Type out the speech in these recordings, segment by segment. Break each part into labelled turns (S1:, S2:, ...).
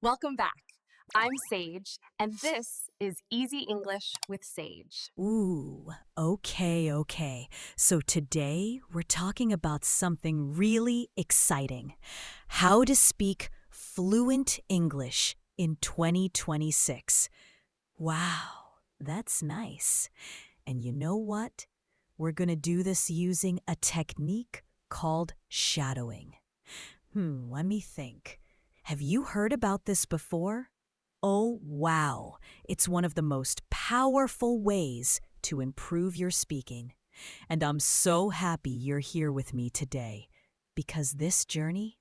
S1: Welcome back. I'm Sage, and this is Easy English with Sage.
S2: Ooh, okay. So today we're talking about something really exciting. How to speak fluent English in 2026. Wow, that's nice. And you know what? We're going to do this using a technique called shadowing. Let me think. Have you heard about this before? Oh, wow. It's one of the most powerful ways to improve your speaking. And I'm so happy you're here with me today because this journey,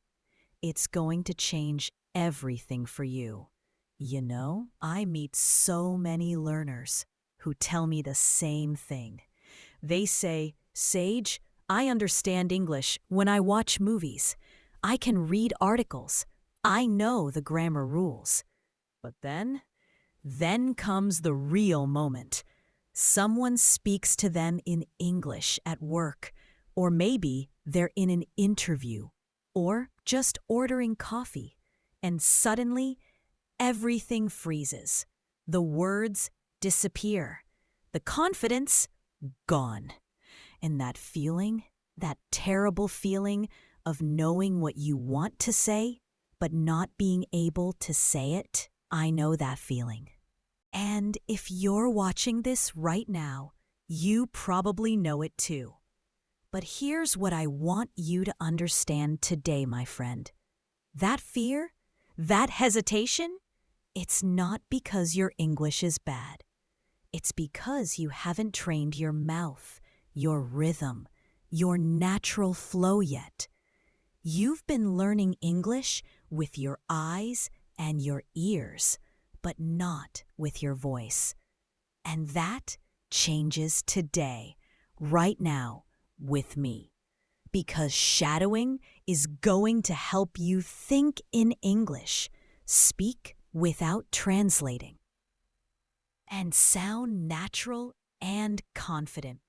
S2: it's going to change everything for you. You know, I meet so many learners who tell me the same thing. They say, Sage, I understand English when I watch movies. I can read articles. I know the grammar rules. But then comes the real moment. Someone speaks to them in English at work, or maybe they're in an interview, or just ordering coffee, and suddenly everything freezes. The words disappear. The confidence gone. And that feeling, that terrible feeling of knowing what you want to say, but not being able to say it, I know that feeling. And if you're watching this right now, you probably know it too. But here's what I want you to understand today, my friend. That fear, that hesitation, it's not because your English is bad. It's because you haven't trained your mouth, your rhythm, your natural flow yet. You've been learning English with your eyes and your ears, but not with your voice. And that changes today, right now, with me. Because shadowing is going to help you think in English, speak without translating, and sound natural and confident,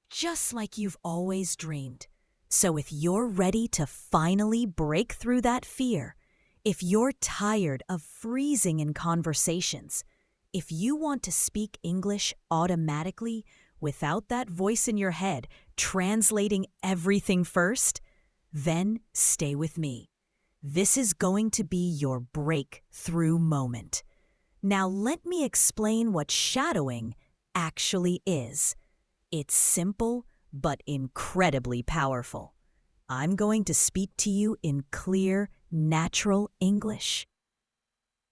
S2: just like you've always dreamed. So if you're ready to finally break through that fear, if you're tired of freezing in conversations, if you want to speak English automatically without that voice in your head translating everything first, then stay with me. This is going to be your breakthrough moment. Now let me explain what shadowing actually is. It's simple but incredibly powerful. I'm going to speak to you in clear, natural English,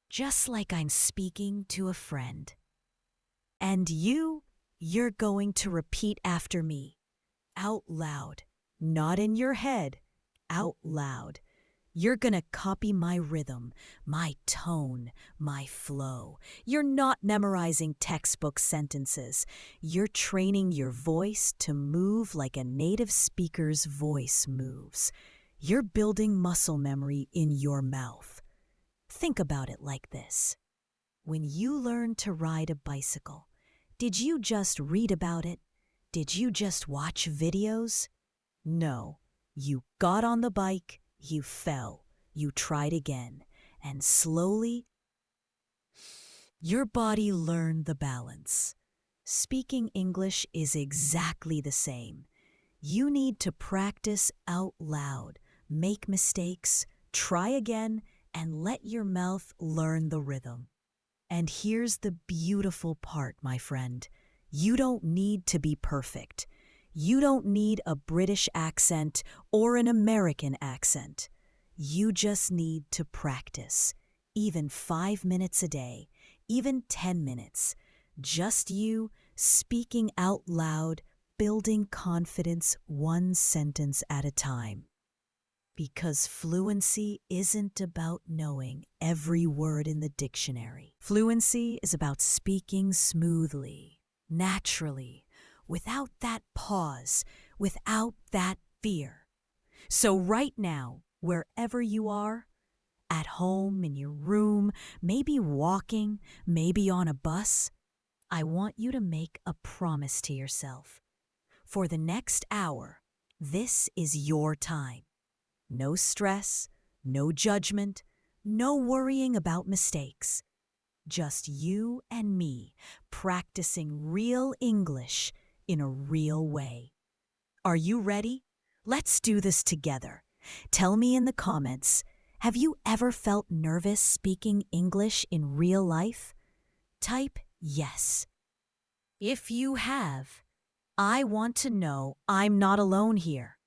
S2: just like I'm speaking to a friend. And you're going to repeat after me, out loud, not in your head, out loud. You're gonna copy my rhythm, my tone, my flow. You're not memorizing textbook sentences. You're training your voice to move like a native speaker's voice moves. You're building muscle memory in your mouth. Think about it like this. When you learned to ride a bicycle, did you just read about it? Did you just watch videos? No. You got on the bike, you fell, you tried again, and slowly, your body learned the balance. Speaking English is exactly the same. You need to practice out loud, make mistakes, try again, and let your mouth learn the rhythm. And here's the beautiful part, my friend. You don't need to be perfect. You don't need a British accent or an American accent. You just need to practice, even 5 minutes a day, even 10 minutes. Just you speaking out loud, building confidence one sentence at a time. Because fluency isn't about knowing every word in the dictionary. Fluency is about speaking smoothly, naturally, without that pause, without that fear. So right now, wherever you are, at home, in your room, maybe walking, maybe on a bus, I want you to make a promise to yourself. For the next hour, this is your time. No stress, no judgment, No worrying about mistakes. Just you and me practicing real English in a real way. Are you ready? Let's do this together. Tell me in the comments, have you ever felt nervous speaking English in real life? Type yes. If you have, I want to know I'm not alone here.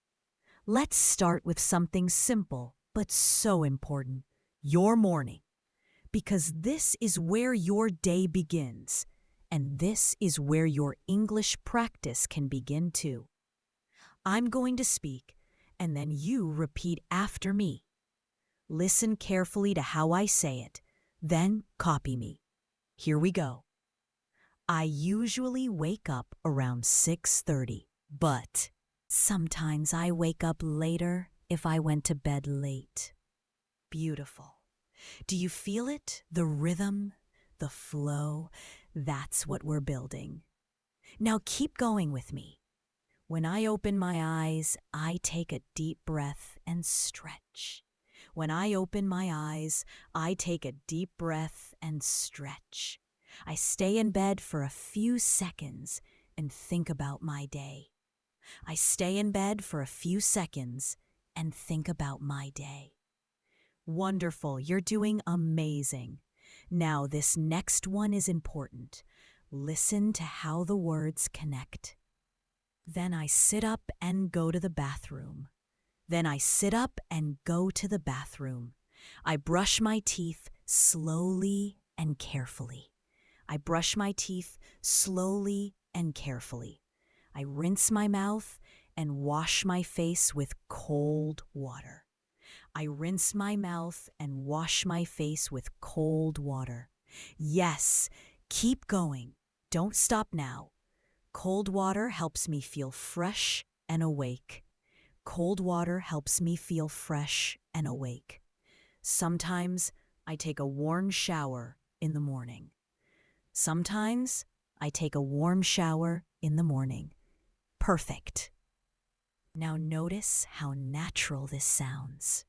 S2: Let's start with something simple but so important, your morning. Because this is where your day begins, and this is where your English practice can begin too. I'm going to speak, and then you repeat after me. Listen carefully to how I say it, then copy me. Here we go. I usually wake up around 6:30, but sometimes I wake up later if I went to bed late. Beautiful. Do you feel it? The rhythm, the flow, that's what we're building. Now keep going with me. When I open my eyes, I take a deep breath and stretch. When I open my eyes, I take a deep breath and stretch. I stay in bed for a few seconds and think about my day. I stay in bed for a few seconds and think about my day. Wonderful, you're doing amazing. Now, this next one is important. Listen to how the words connect. Then I sit up and go to the bathroom. Then I sit up and go to the bathroom. I brush my teeth slowly and carefully. I brush my teeth slowly and carefully. I rinse my mouth and wash my face with cold water. I rinse my mouth and wash my face with cold water. Yes, keep going. Don't stop now. Cold water helps me feel fresh and awake. Cold water helps me feel fresh and awake. Sometimes I take a warm shower in the morning. Sometimes I take a warm shower in the morning. Perfect. Now notice how natural this sounds.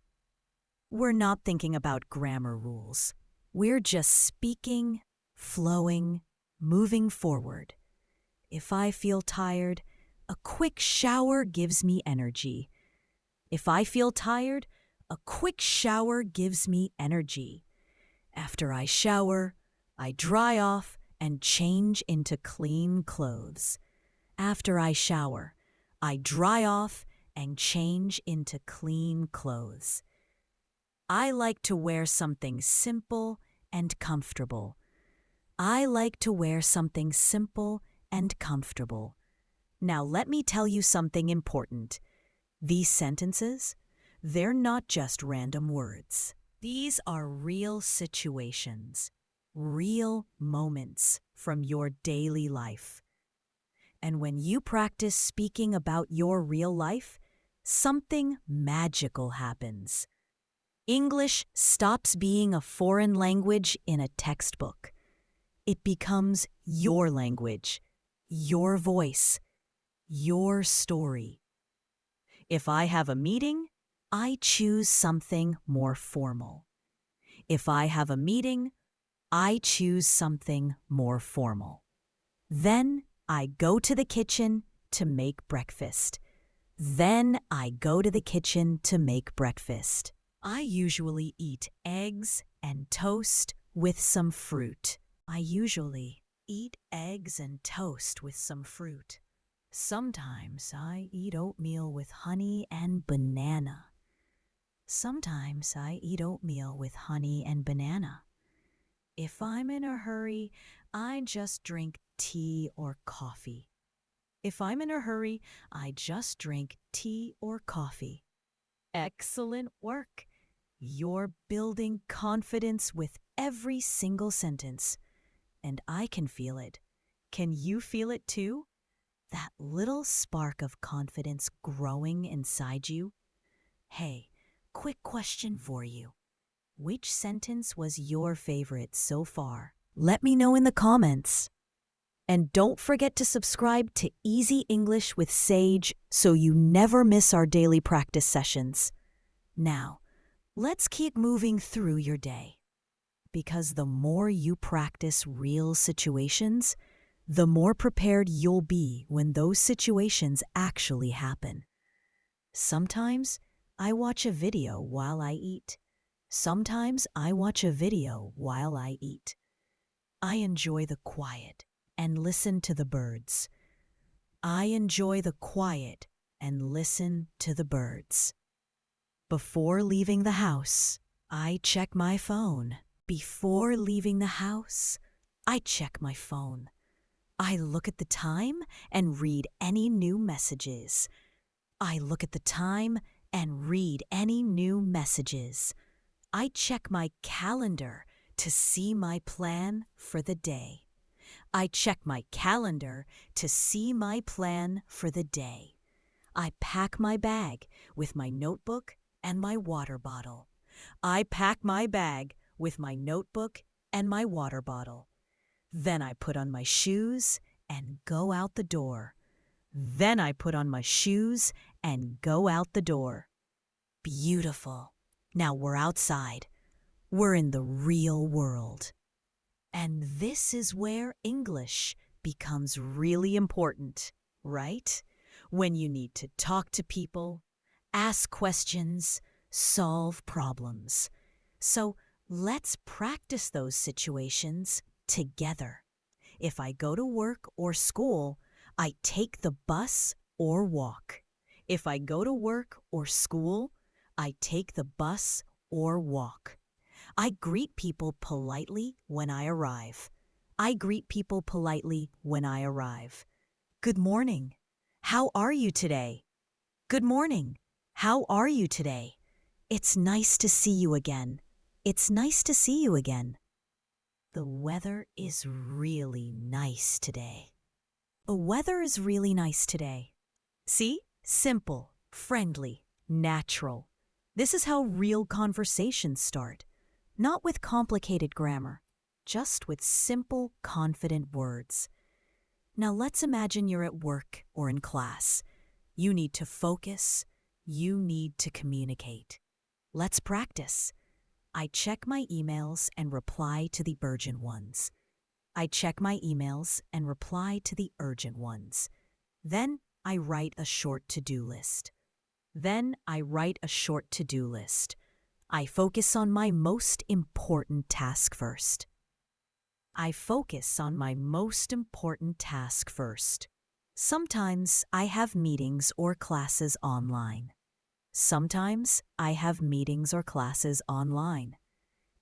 S2: We're not thinking about grammar rules. We're just speaking, flowing, moving forward. If I feel tired, a quick shower gives me energy. If I feel tired, a quick shower gives me energy. After I shower, I dry off and change into clean clothes. After I shower, I dry off and change into clean clothes. I like to wear something simple and comfortable. I like to wear something simple and comfortable. Now let me tell you something important. These sentences, they're not just random words. These are real situations, real moments from your daily life. And when you practice speaking about your real life, something magical happens. English stops being a foreign language in a textbook. It becomes your language, your voice, your story. If I have a meeting, I choose something more formal. If I have a meeting, I choose something more formal. Then I go to the kitchen to make breakfast. Then I go to the kitchen to make breakfast. I usually eat eggs and toast with some fruit. I usually eat eggs and toast with some fruit. Sometimes I eat oatmeal with honey and banana. Sometimes I eat oatmeal with honey and banana. If I'm in a hurry, I just drink tea or coffee. If I'm in a hurry, I just drink tea or coffee. Excellent work. You're building confidence with every single sentence. And I can feel it. Can you feel it too? That little spark of confidence growing inside you? Hey, quick question for you. Which sentence was your favorite so far? Let me know in the comments. And don't forget to subscribe to Easy English with Sage so you never miss our daily practice sessions. Now, let's keep moving through your day. Because the more you practice real situations, the more prepared you'll be when those situations actually happen. Sometimes I watch a video while I eat. Sometimes I watch a video while I eat. I enjoy the quiet and listen to the birds. I enjoy the quiet and listen to the birds. Before leaving the house, I check my phone. Before leaving the house, I check my phone. I look at the time and read any new messages. I look at the time and read any new messages. I check my calendar to see my plan for the day. I check my calendar to see my plan for the day. I pack my bag with my notebook and my water bottle. I pack my bag with my notebook and my water bottle. Then I put on my shoes and go out the door. Then I put on my shoes and go out the door. Beautiful. Now we're outside. We're in the real world. And this is where English becomes really important, right? When you need to talk to people, ask questions, solve problems. So let's practice those situations together. If I go to work or school, I take the bus or walk. If I go to work or school, I take the bus or walk. I greet people politely when I arrive. I greet people politely when I arrive. Good morning. How are you today? Good morning. How are you today? It's nice to see you again. It's nice to see you again. The weather is really nice today. The weather is really nice today. See? Simple, friendly, natural. This is how real conversations start. Not with complicated grammar, just with simple, confident words. Now let's imagine you're at work or in class. You need to focus. You need to communicate. Let's practice. I check my emails and reply to the urgent ones. I check my emails and reply to the urgent ones. Then I write a short to-do list. I focus on my most important task first. Sometimes I have meetings or classes online.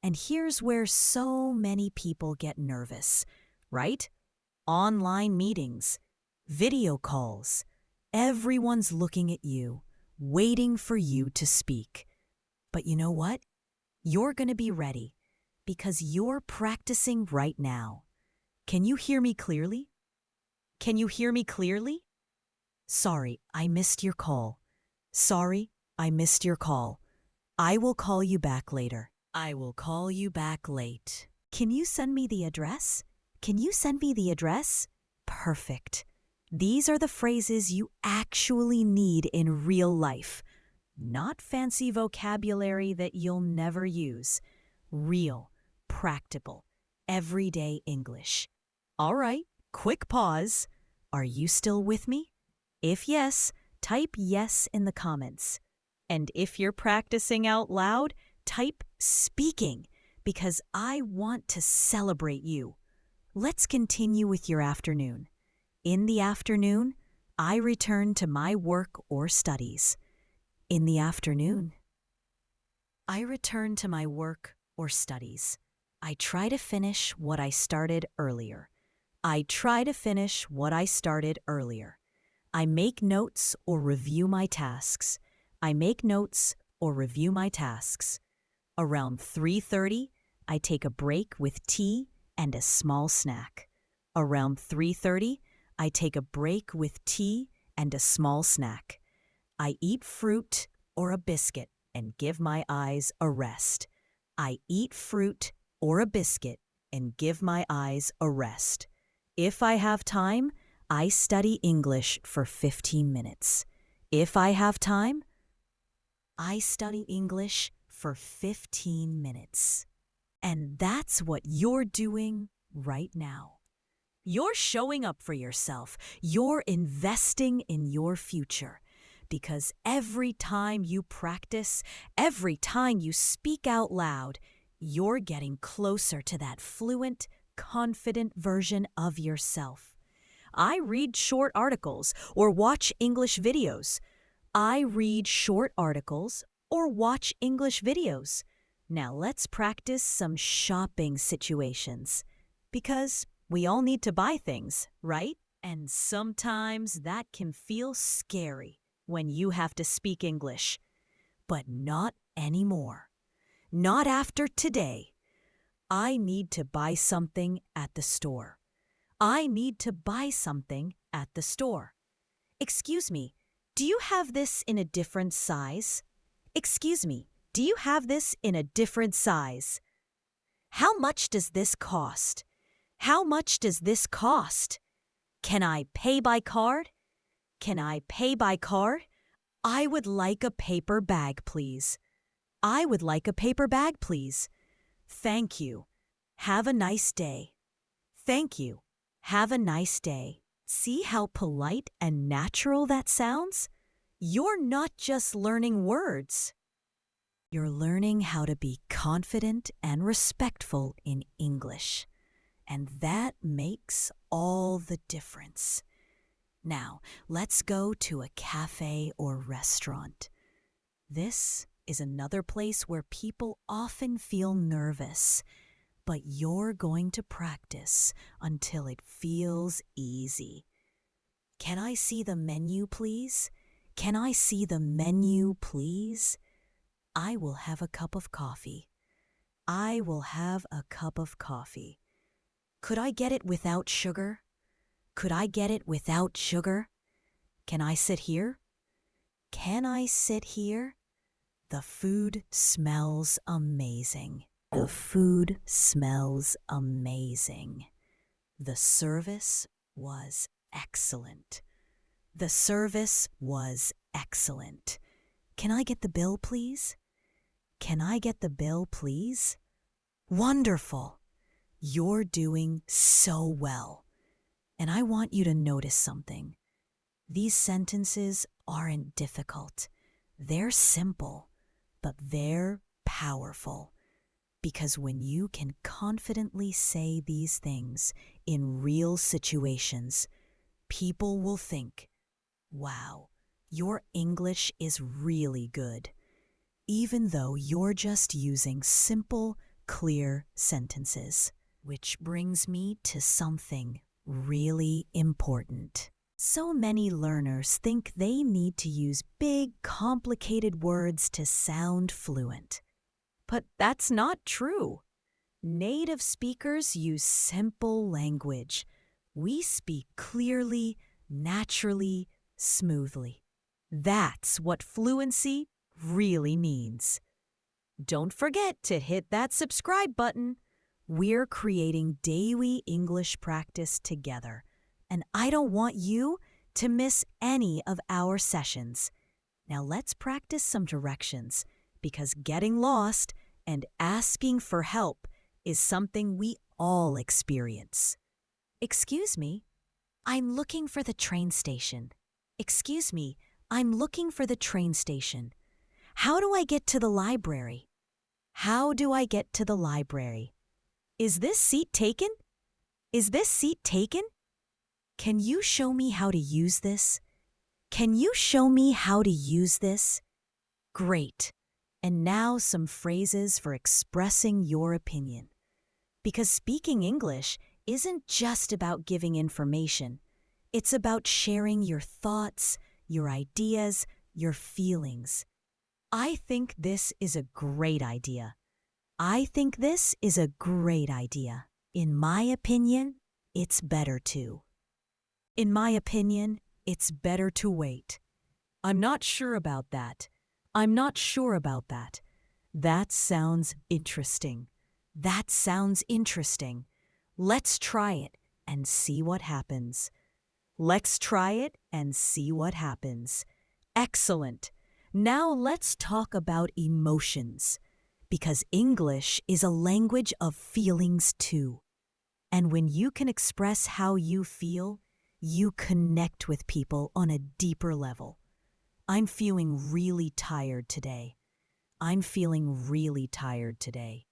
S2: And here's where so many people get nervous, right? Online meetings, video calls. Everyone's looking at you, waiting for you to speak. But you know what? You're going to be ready because you're practicing right now. Can you hear me clearly? Sorry, I missed your call. I will call you back later. I will call you back late. Can you send me the address? Perfect. These are the phrases you actually need in real life. Not fancy vocabulary that you'll never use. Real, practical, everyday English. All right, quick pause. Are you still with me? If yes, type yes in the comments. And if you're practicing out loud, type speaking because I want to celebrate you. Let's continue with your afternoon. In the afternoon, I return to my work or studies. In the afternoon, I return to my work or studies. I try to finish what I started earlier. I make notes or review my tasks. Around 3:30, I take a break with tea and a small snack. I eat fruit or a biscuit and give my eyes a rest. If I have time, I study English for 15 minutes. for 15 minutes. And that's what you're doing right now. You're showing up for yourself. You're investing in your future. Because every time you practice, every time you speak out loud, you're getting closer to that fluent, confident version of yourself. I read short articles or watch English videos. I read short articles or watch English videos. Now let's practice some shopping situations. Because we all need to buy things, right? And sometimes that can feel scary when you have to speak English. But not anymore. Not after today. I need to buy something at the store. I need to buy something at the store. Excuse me, do you have this in a different size? Excuse me, do you have this in a different size? How much does this cost? How much does this cost? Can I pay by card? Can I pay by card? I would like a paper bag, please. I would like a paper bag, please. Thank you. Have a nice day. Thank you. Have a nice day. See how polite and natural that sounds? You're not just learning words. You're learning how to be confident and respectful in English. And that makes all the difference. Now, let's go to a cafe or restaurant. This is another place where people often feel nervous, but you're going to practice until it feels easy. Can I see the menu, please? Can I see the menu, please? I will have a cup of coffee. I will have a cup of coffee. Could I get it without sugar? Could I get it without sugar? Can I sit here? Can I sit here? The food smells amazing. The food smells amazing. The service was excellent. The service was excellent. Can I get the bill, please? Can I get the bill, please? Wonderful. You're doing so well. And I want you to notice something. These sentences aren't difficult. They're simple, but they're powerful. Because when you can confidently say these things in real situations, people will think, wow, your English is really good, even though you're just using simple, clear sentences. Which brings me to something really important. So many learners think they need to use big, complicated words to sound fluent. But that's not true. Native speakers use simple language. We speak clearly, naturally, smoothly. That's what fluency really means. Don't forget to hit that subscribe button. We're creating daily English practice together, and I don't want you to miss any of our sessions. Now let's practice some directions, because getting lost and asking for help is something we all experience. Excuse me, I'm looking for the train station. Excuse me, I'm looking for the train station. How do I get to the library? How do I get to the library? Is this seat taken? Is this seat taken? Can you show me how to use this? Can you show me how to use this? Great. And now some phrases for expressing your opinion. Because speaking English isn't just about giving information. It's about sharing your thoughts, your ideas, your feelings. I think this is a great idea. I think this is a great idea. In my opinion, it's better to. In my opinion, it's better to wait. I'm not sure about that. I'm not sure about that. That sounds interesting. That sounds interesting. Let's try it and see what happens. Let's try it and see what happens. Excellent. Now let's talk about emotions. because English is a language of feelings too. And when you can express how you feel, you connect with people on a deeper level. I'm feeling really tired today. I'm feeling really tired today.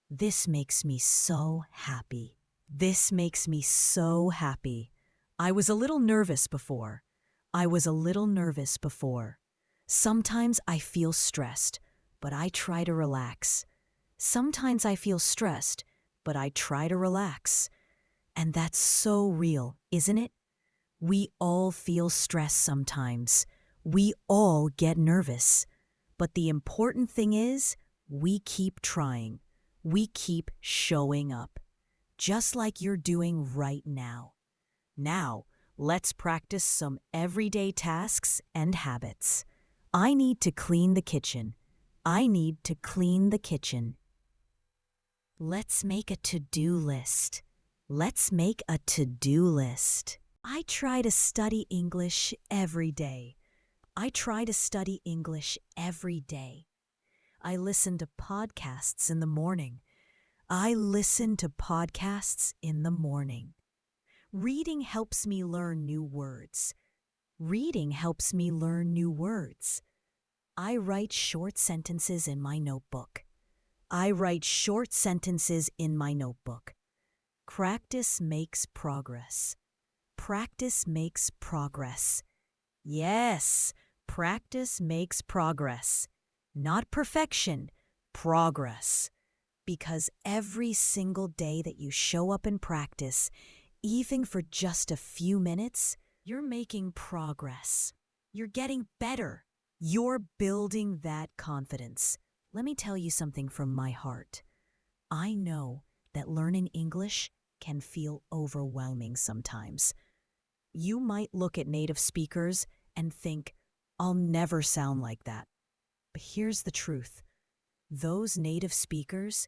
S2: This makes me so happy. This makes me so happy. I was a little nervous before. I was a little nervous before. Sometimes I feel stressed, but I try to relax. Sometimes I feel stressed, but I try to relax. And that's so real, isn't it? We all feel stress sometimes. We all get nervous. But the important thing is, we keep trying. We keep showing up. Just like you're doing right now. Now, let's practice some everyday tasks and habits. I need to clean the kitchen. I need to clean the kitchen. Let's make a to-do list. Let's make a to-do list. I try to study English every day. I try to study English every day. I listen to podcasts in the morning. I listen to podcasts in the morning. Reading helps me learn new words. Reading helps me learn new words. I write short sentences in my notebook. I write short sentences in my notebook. Practice makes progress. Practice makes progress. Yes, practice makes progress. Not perfection, progress. Because every single day that you show up and practice, even for just a few minutes, you're making progress. You're getting better. You're building that confidence. Let me tell you something from my heart. I know that learning English can feel overwhelming sometimes. You might look at native speakers and think, I'll never sound like that. But here's the truth. Those native speakers,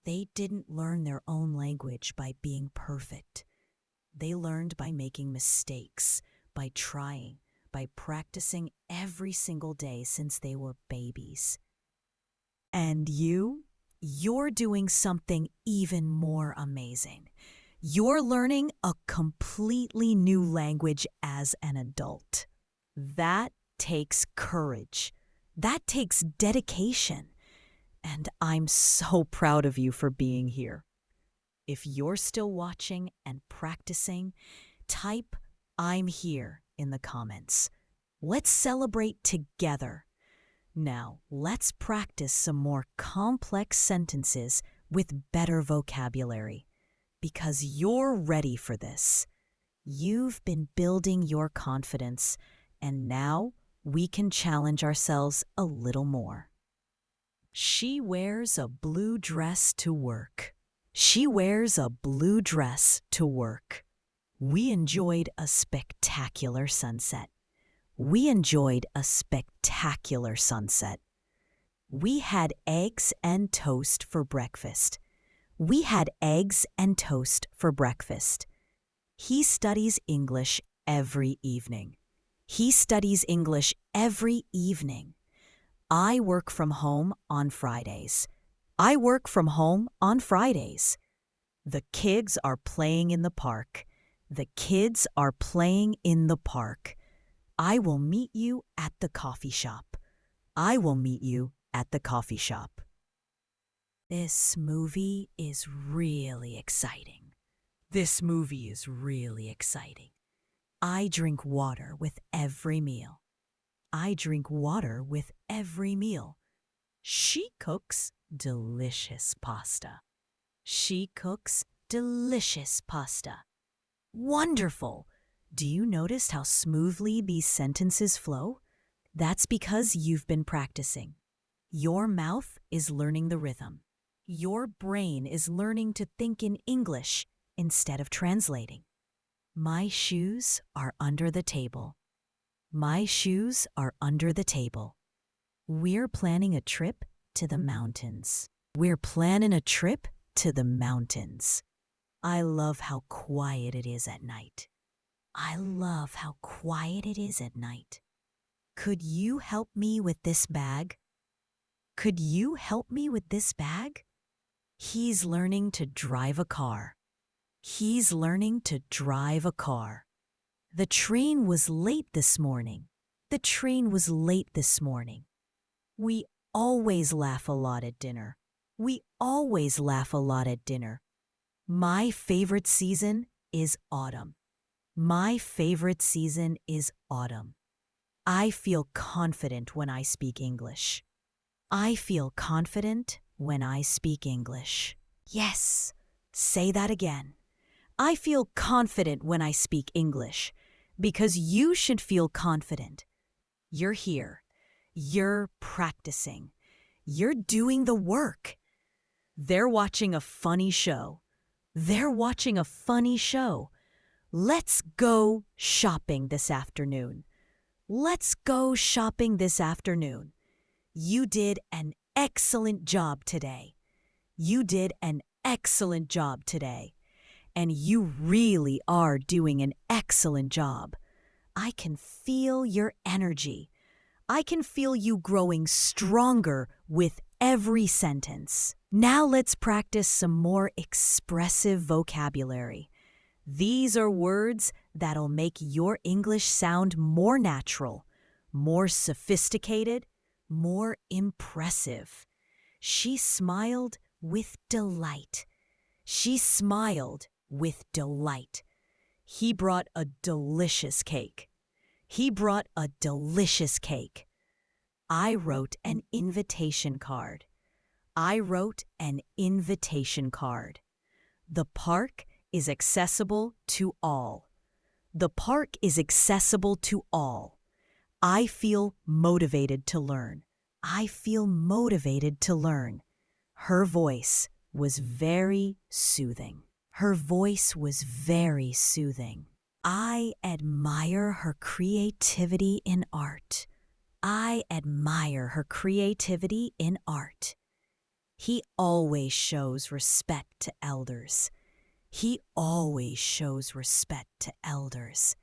S2: they didn't learn their own language by being perfect. They learned by making mistakes, by trying, by practicing every single day since they were babies. And you're doing something even more amazing. You're learning a completely new language as an adult. That takes courage. That takes dedication. And I'm so proud of you for being here. If you're still watching and practicing, type "I'm here" in the comments. Let's celebrate together. Now, let's practice some more complex sentences with better vocabulary. Because you're ready for this. You've been building your confidence, and now we can challenge ourselves a little more. She wears a blue dress to work. She wears a blue dress to work. We enjoyed a spectacular sunset. We enjoyed a spectacular sunset. We had eggs and toast for breakfast. We had eggs and toast for breakfast. He studies English every evening. He studies English every evening. I work from home on Fridays. I work from home on Fridays. The kids are playing in the park. The kids are playing in the park. I will meet you at the coffee shop. I will meet you at the coffee shop. This movie is really exciting. This movie is really exciting. I drink water with every meal. I drink water with every meal. She cooks delicious pasta. She cooks delicious pasta. Wonderful! Do you notice how smoothly these sentences flow? That's because you've been practicing. Your mouth is learning the rhythm. Your brain is learning to think in English instead of translating. My shoes are under the table. My shoes are under the table. We're planning a trip to the mountains. We're planning a trip to the mountains. I love how quiet it is at night. I love how quiet it is at night. Could you help me with this bag? Could you help me with this bag? He's learning to drive a car. He's learning to drive a car. The train was late this morning. The train was late this morning. We always laugh a lot at dinner. We always laugh a lot at dinner. My favorite season is autumn. My favorite season is autumn. I feel confident when I speak English. I feel confident when I speak English. Yes, say that again. I feel confident when I speak English because you should feel confident. You're here. You're practicing. You're doing the work. They're watching a funny show. They're watching a funny show. Let's go shopping this afternoon. Let's go shopping this afternoon. You did an excellent job today. You did an excellent job today. And you really are doing an excellent job. I can feel your energy. I can feel you growing stronger with every sentence. Now let's practice some more expressive vocabulary. These are words that'll make your English sound more natural, more sophisticated, more impressive. She smiled with delight. She smiled with delight. He brought a delicious cake. He brought a delicious cake. I wrote an invitation card. I wrote an invitation card. The park is accessible to all. The park is accessible to all. I feel motivated to learn. I feel motivated to learn. Her voice was very soothing. Her voice was very soothing. I admire her creativity in art. I admire her creativity in art. He always shows respect to elders. He always shows respect to elders.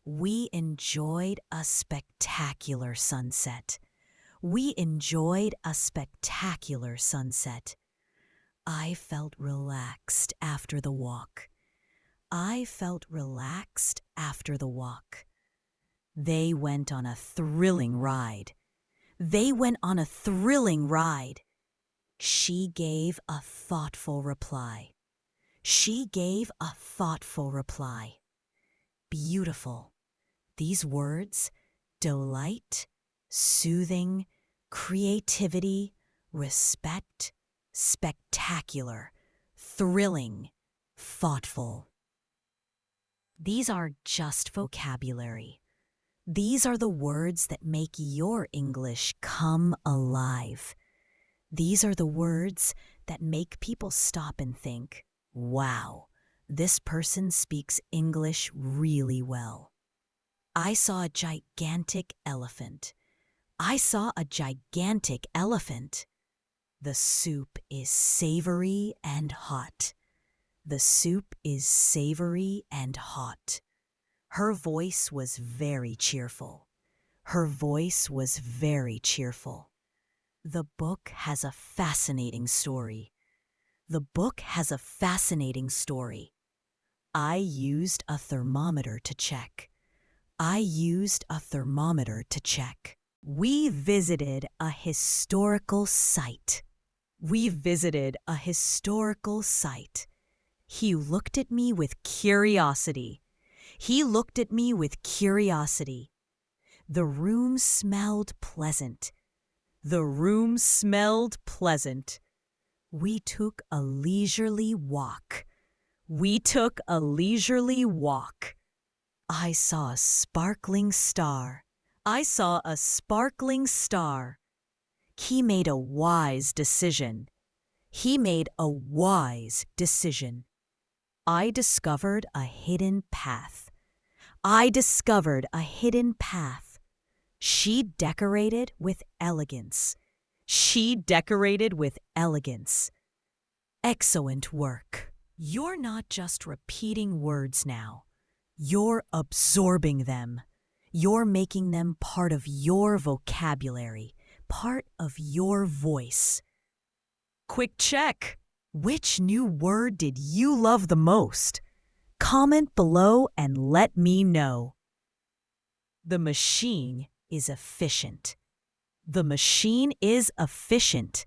S2: We enjoyed a spectacular sunset. We enjoyed a spectacular sunset. I felt relaxed after the walk. I felt relaxed after the walk. They went on a thrilling ride. They went on a thrilling ride. She gave a thoughtful reply. She gave a thoughtful reply. Beautiful. These words, delight, soothing, creativity, respect, spectacular, thrilling, thoughtful. These are just vocabulary. These are the words that make your English come alive. These are the words that make people stop and think, wow, this person speaks English really well. I saw a gigantic elephant. I saw a gigantic elephant. The soup is savory and hot. The soup is savory and hot. Her voice was very cheerful. Her voice was very cheerful. The book has a fascinating story. The book has a fascinating story. I used a thermometer to check. I used a thermometer to check. We visited a historical site. We visited a historical site. He looked at me with curiosity. He looked at me with curiosity. The room smelled pleasant. The room smelled pleasant. We took a leisurely walk. We took a leisurely walk. I saw a sparkling star. I saw a sparkling star. He made a wise decision. He made a wise decision. I discovered a hidden path. I discovered a hidden path. She decorated with elegance. She decorated with elegance. Excellent work. You're not just repeating words now. You're absorbing them. You're making them part of your vocabulary, part of your voice. Quick check! Which new word did you love the most? Comment below and let me know. The machine is efficient. The machine is efficient.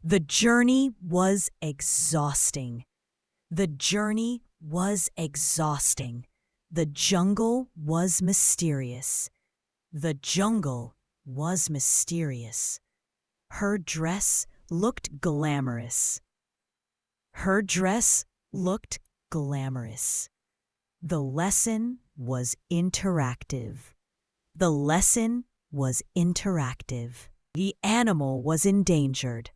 S2: The journey was exhausting. The journey was exhausting. The jungle was mysterious. The jungle was mysterious. Her dress looked glamorous. Her dress looked glamorous. The lesson was interactive. The lesson was interactive. The animal was endangered.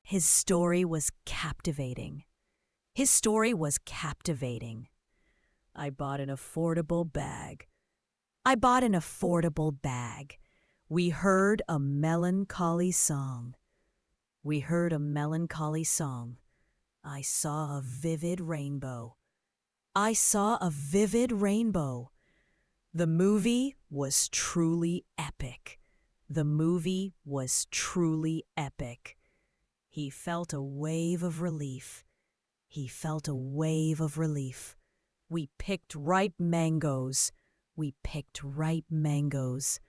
S2: His story was captivating. His story was captivating. I bought an affordable bag. I bought an affordable bag. We heard a melancholy song. We heard a melancholy song. I saw a vivid rainbow. I saw a vivid rainbow. The movie was truly epic. The movie was truly epic. He felt a wave of relief. He felt a wave of relief. We picked ripe mangoes. We picked ripe mangoes.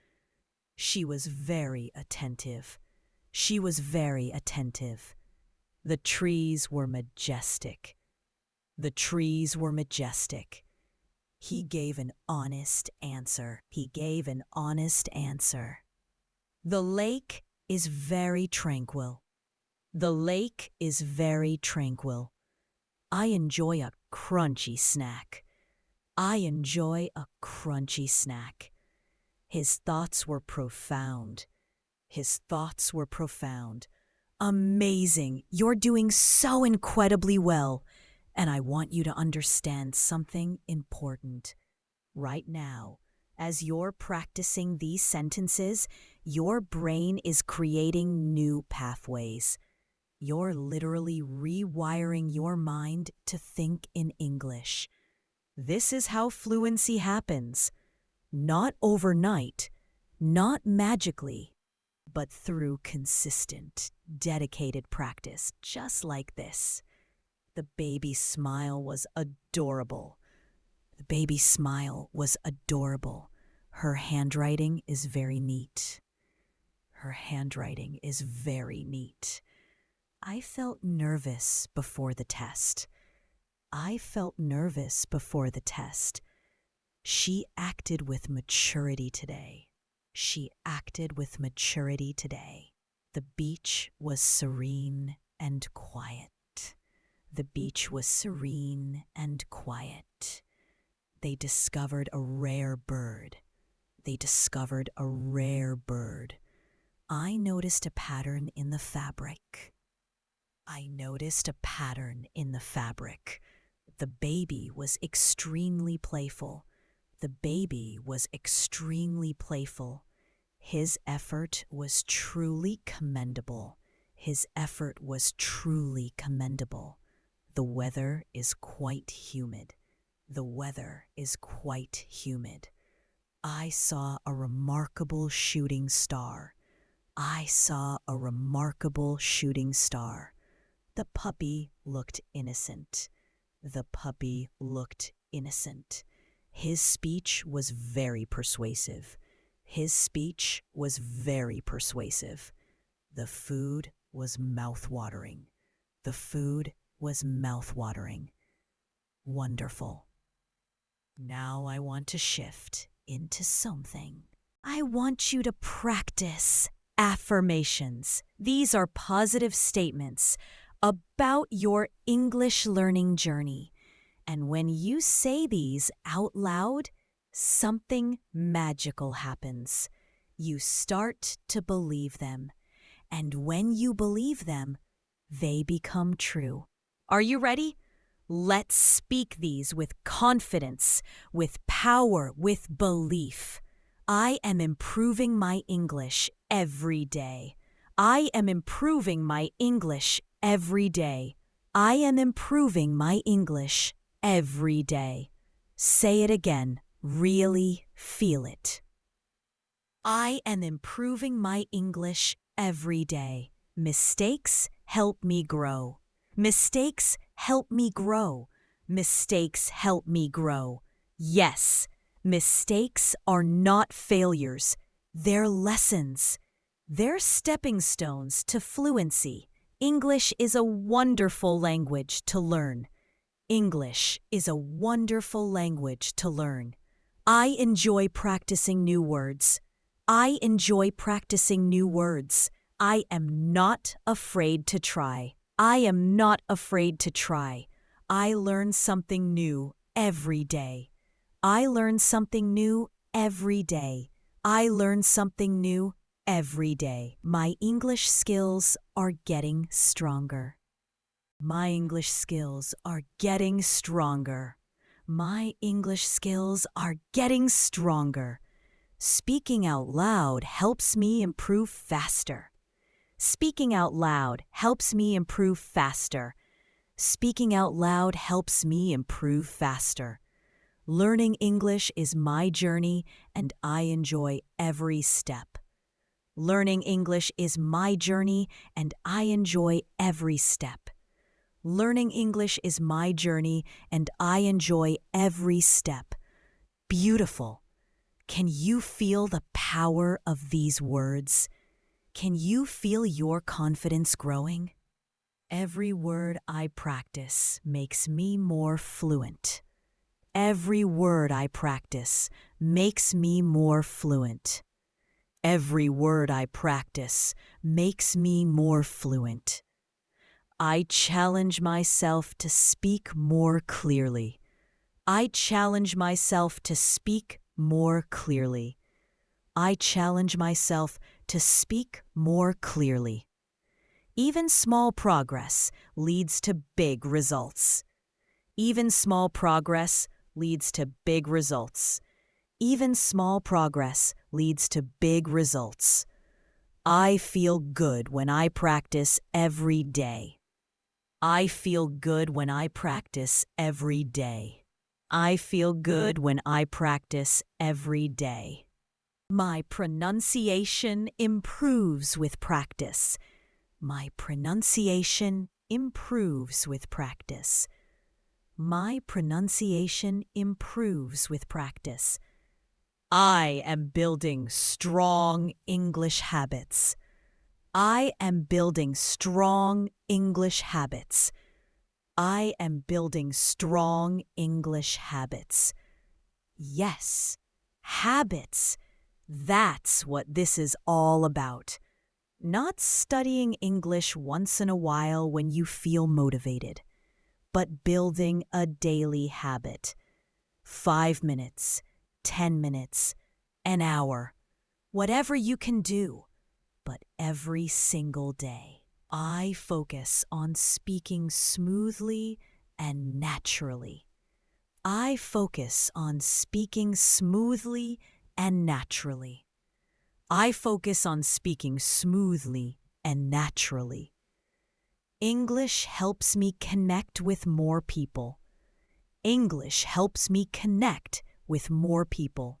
S2: She was very attentive. She was very attentive. The trees were majestic. The trees were majestic. He gave an honest answer. He gave an honest answer. The lake is very tranquil. The lake is very tranquil. I enjoy a crunchy snack. I enjoy a crunchy snack. His thoughts were profound. His thoughts were profound. Amazing! You're doing so incredibly well. And I want you to understand something important. Right now, as you're practicing these sentences, your brain is creating new pathways. You're literally rewiring your mind to think in English. This is how fluency happens. Not overnight, not magically, but through consistent, dedicated practice, just like this. The baby's smile was adorable. The baby's smile was adorable. Her handwriting is very neat. Her handwriting is very neat. I felt nervous before the test. I felt nervous before the test. She acted with maturity today. She acted with maturity today. The beach was serene and quiet. The beach was serene and quiet. They discovered a rare bird. They discovered a rare bird. I noticed a pattern in the fabric. I noticed a pattern in the fabric. The baby was extremely playful. The baby was extremely playful. His effort was truly commendable. His effort was truly commendable. The weather is quite humid. The weather is quite humid. I saw a remarkable shooting star. I saw a remarkable shooting star. The puppy looked innocent. The puppy looked innocent. His speech was very persuasive. His speech was very persuasive. The food was mouth-watering. The food was mouth-watering. Wonderful. Now I want to shift into something. I want you to practice affirmations. These are positive statements about your English learning journey. And when you say these out loud, something magical happens. You start to believe them. And when you believe them, they become true. Are you ready? Let's speak these with confidence, with power, with belief. I am improving my English every day. I am improving my English every day. I am improving my English every day. Say it again. Really feel it. I am improving my English every day. Mistakes help me grow. Mistakes help me grow. Mistakes help me grow. Yes, mistakes are not failures. They're lessons. They're stepping stones to fluency. English is a wonderful language to learn. English is a wonderful language to learn. I enjoy practicing new words. I enjoy practicing new words. I am not afraid to try. I am not afraid to try. I learn something new every day. I learn something new every day. I learn something new every day. My English skills are getting stronger. My English skills are getting stronger. My English skills are getting stronger. Speaking out loud helps me improve faster. Speaking out loud helps me improve faster. Speaking out loud helps me improve faster. Learning English is my journey, and I enjoy every step. Learning English is my journey, and I enjoy every step. Learning English is my journey, and I enjoy every step. Beautiful. Can you feel the power of these words? Can you feel your confidence growing? Every word I practice makes me more fluent. Every word I practice makes me more fluent. Every word I practice makes me more fluent. I challenge myself to speak more clearly. I challenge myself to speak more clearly. I challenge myself to speak more clearly. Even small progress leads to big results. Even small progress leads to big results. Even small progress leads to big results. I feel good when I practice every day. I feel good when I practice every day. I feel good when I practice every day. My pronunciation improves with practice. My pronunciation improves with practice. My pronunciation improves with practice. I am building strong English habits. I am building strong English habits. I am building strong English habits. Yes, habits. That's what this is all about. Not studying English once in a while when you feel motivated, but building a daily habit. 5 minutes, 10 minutes, an hour, whatever you can do, but every single day. I focus on speaking smoothly and naturally. I focus on speaking smoothly and naturally. I focus on speaking smoothly and naturally. English helps me connect with more people. English helps me connect with more people.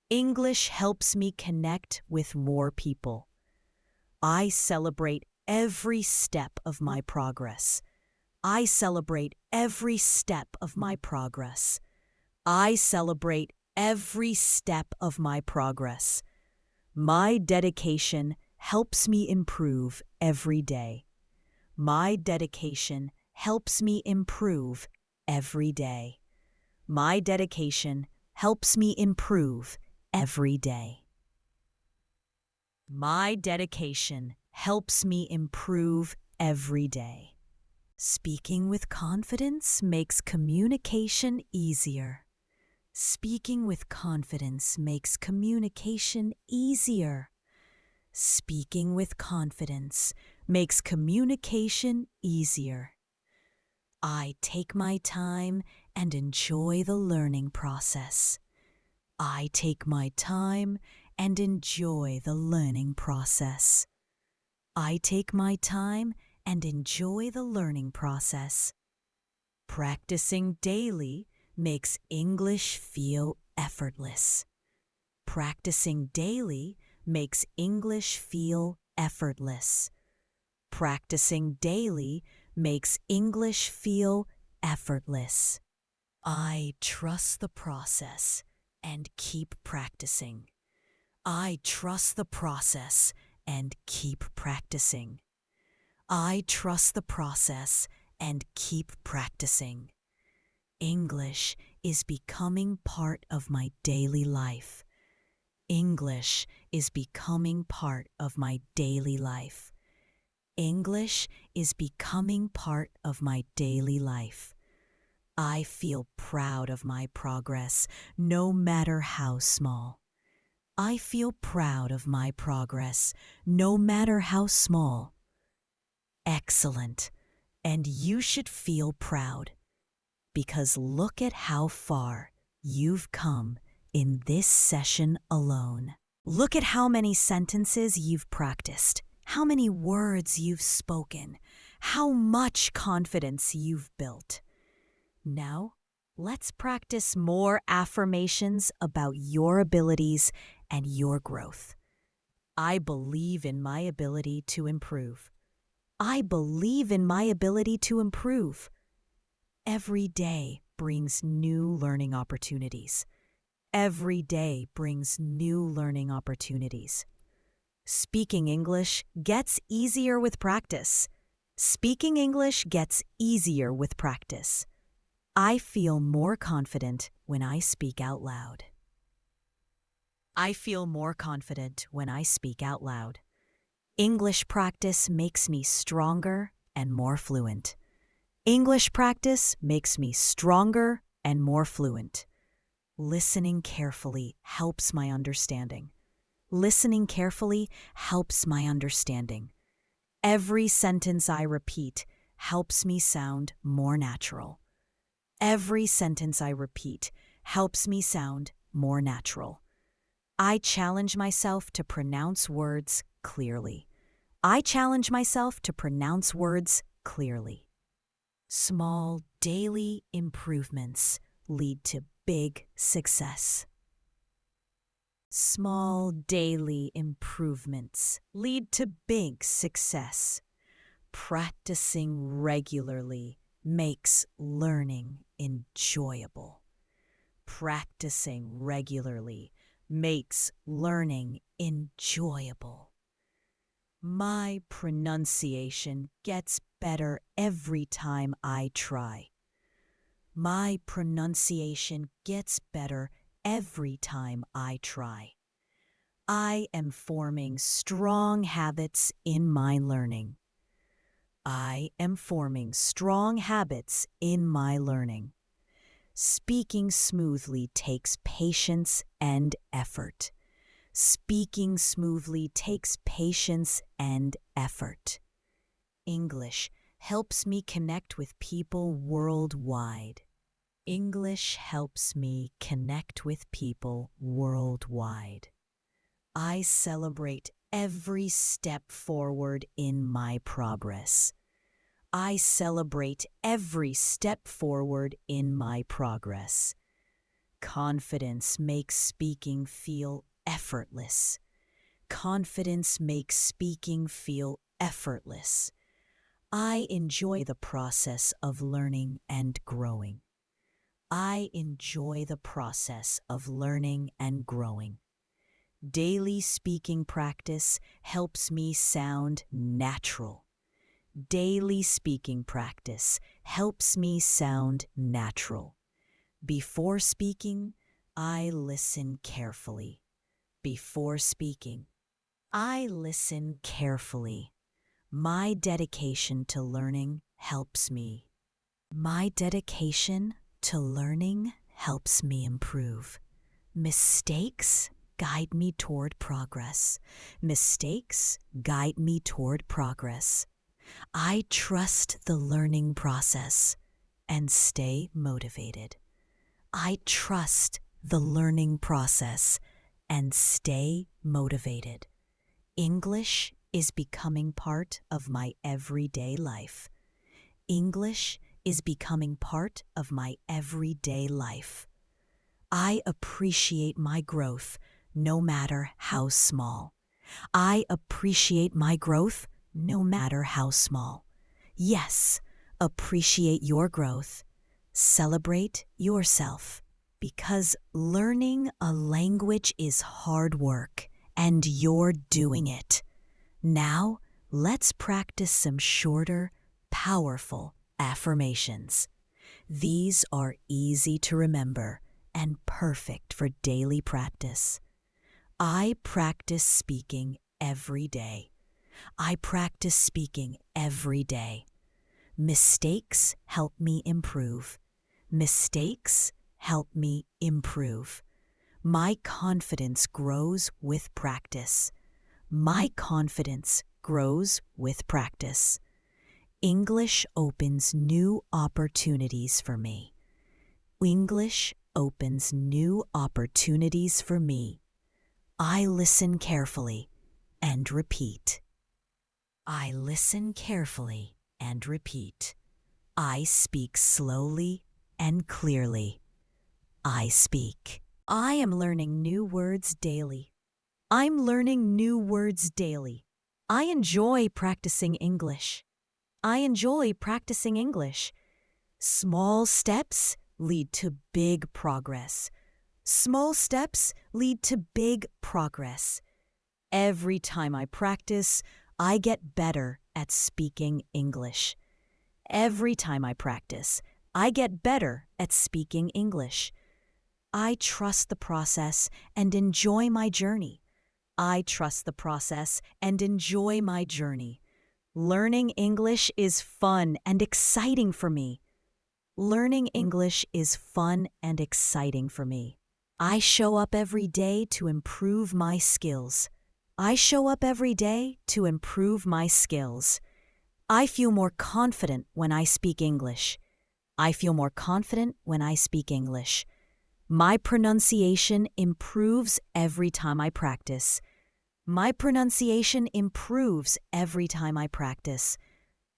S2: English helps me connect with more people. I celebrate every step of my progress. I celebrate every step of my progress. I celebrate every step of my progress. My dedication helps me improve every day. My dedication helps me improve every day. My dedication helps me improve every day. My dedication helps me improve every day. Speaking with confidence makes communication easier. Speaking with confidence makes communication easier. Speaking with confidence makes communication easier. I take my time and enjoy the learning process. I take my time and enjoy the learning process. I take my time and enjoy the learning process. Practicing daily makes English feel effortless. Practicing daily makes English feel effortless. Practicing daily makes English feel effortless. I trust the process and keep practicing. I trust the process and keep practicing. I trust the process and keep practicing. English is becoming part of my daily life. English is becoming part of my daily life. English is becoming part of my daily life. I feel proud of my progress, no matter how small. I feel proud of my progress, no matter how small. Excellent. And you should feel proud, because look at how far you've come in this session alone. Look at how many sentences you've practiced, how many words you've spoken, how much confidence you've built. Now, let's practice more affirmations about your abilities and your growth. I believe in my ability to improve. I believe in my ability to improve. Every day brings new learning opportunities. Every day brings new learning opportunities. Speaking English gets easier with practice. Speaking English gets easier with practice. I feel more confident when I speak out loud. I feel more confident when I speak out loud. English practice makes me stronger and more fluent. English practice makes me stronger and more fluent. Listening carefully helps my understanding. Listening carefully helps my understanding. Every sentence I repeat helps me sound more natural. Every sentence I repeat helps me sound more natural. I challenge myself to pronounce words clearly. I challenge myself to pronounce words clearly. Small daily improvements lead to big success. Small daily improvements lead to big success. Practicing regularly makes learning enjoyable. Practicing regularly makes learning enjoyable. My pronunciation gets better every time I try. My pronunciation gets better every time I try. I am forming strong habits in my learning. I am forming strong habits in my learning. Speaking smoothly takes patience and effort. Speaking smoothly takes patience and effort. English helps me connect with people worldwide. English helps me connect with people worldwide. I celebrate every step forward in my progress. I celebrate every step forward in my progress. Confidence makes speaking feel effortless. Confidence makes speaking feel effortless. I enjoy the process of learning and growing. I enjoy the process of learning and growing. Daily speaking practice helps me sound natural. Daily speaking practice helps me sound natural. Before speaking, I listen carefully. Before speaking, I listen carefully. My dedication to learning helps me. My dedication to learning helps me improve. Mistakes guide me toward progress. Mistakes guide me toward progress. I trust the learning process and stay motivated. I trust the learning process and stay motivated. English is becoming part of my everyday life. English is becoming part of my everyday life. I appreciate my growth no matter how small. I appreciate my growth, no matter how small. Yes, appreciate your growth. Celebrate yourself. Because learning a language is hard work, and you're doing it. Now, let's practice some shorter, powerful affirmations. These are easy to remember and perfect for daily practice. I practice speaking every day. I practice speaking every day. Mistakes help me improve. Mistakes help me improve. My confidence grows with practice. My confidence grows with practice. English opens new opportunities for me. English opens new opportunities for me. I listen carefully and repeat. I listen carefully and repeat. I speak slowly and clearly. I speak. I am learning new words daily. I'm learning new words daily. I enjoy practicing English. I enjoy practicing English. Small steps lead to big progress. Small steps lead to big progress. Every time I practice, I get better at speaking English. Every time I practice, I get better at speaking English. I trust the process and enjoy my journey. I trust the process and enjoy my journey. Learning English is fun and exciting for me. Learning English is fun and exciting for me. I show up every day to improve my skills. I show up every day to improve my skills. I feel more confident when I speak English. I feel more confident when I speak English. My pronunciation improves every time I practice. My pronunciation improves every time I practice.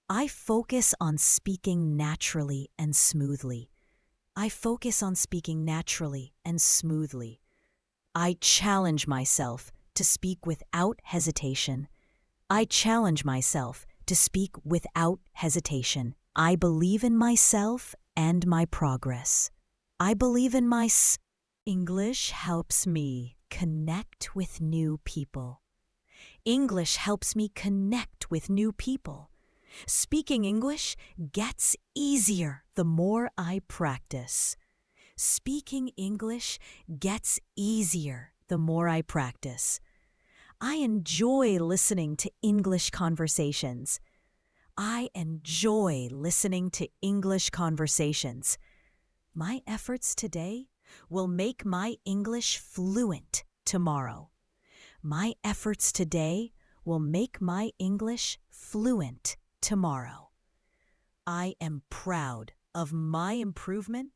S2: I focus on speaking naturally and smoothly. I focus on speaking naturally and smoothly. I challenge myself to speak without hesitation. I challenge myself to speak without hesitation. I believe in myself and my progress. I believe in English helps me connect with new people. English helps me connect with new people. Speaking English gets easier the more I practice. Speaking English gets easier the more I practice. I enjoy listening to English conversations. I enjoy listening to English conversations. My efforts today will make my English fluent tomorrow. My efforts today will make my English fluent tomorrow. I am proud of my improvement,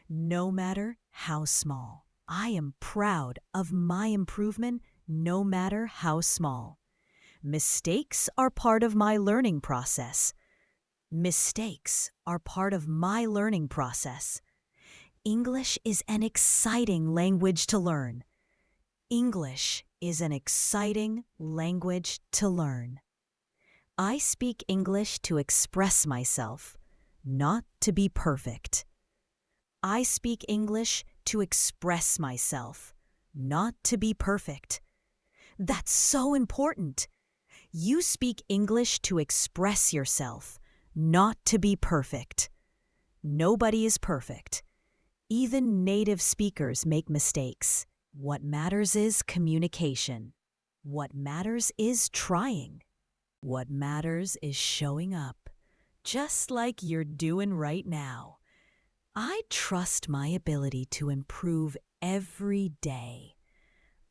S2: no matter how small. I am proud of my improvement, no matter how small. Mistakes are part of my learning process. Mistakes are part of my learning process. English is an exciting language to learn. English is an exciting language to learn. I speak English to express myself, not to be perfect. I speak English to express myself, not to be perfect. That's so important. You speak English to express yourself, not to be perfect. Nobody is perfect. Even native speakers make mistakes. What matters is communication. What matters is trying. What matters is showing up, just like you're doing right now. I trust my ability to improve every day.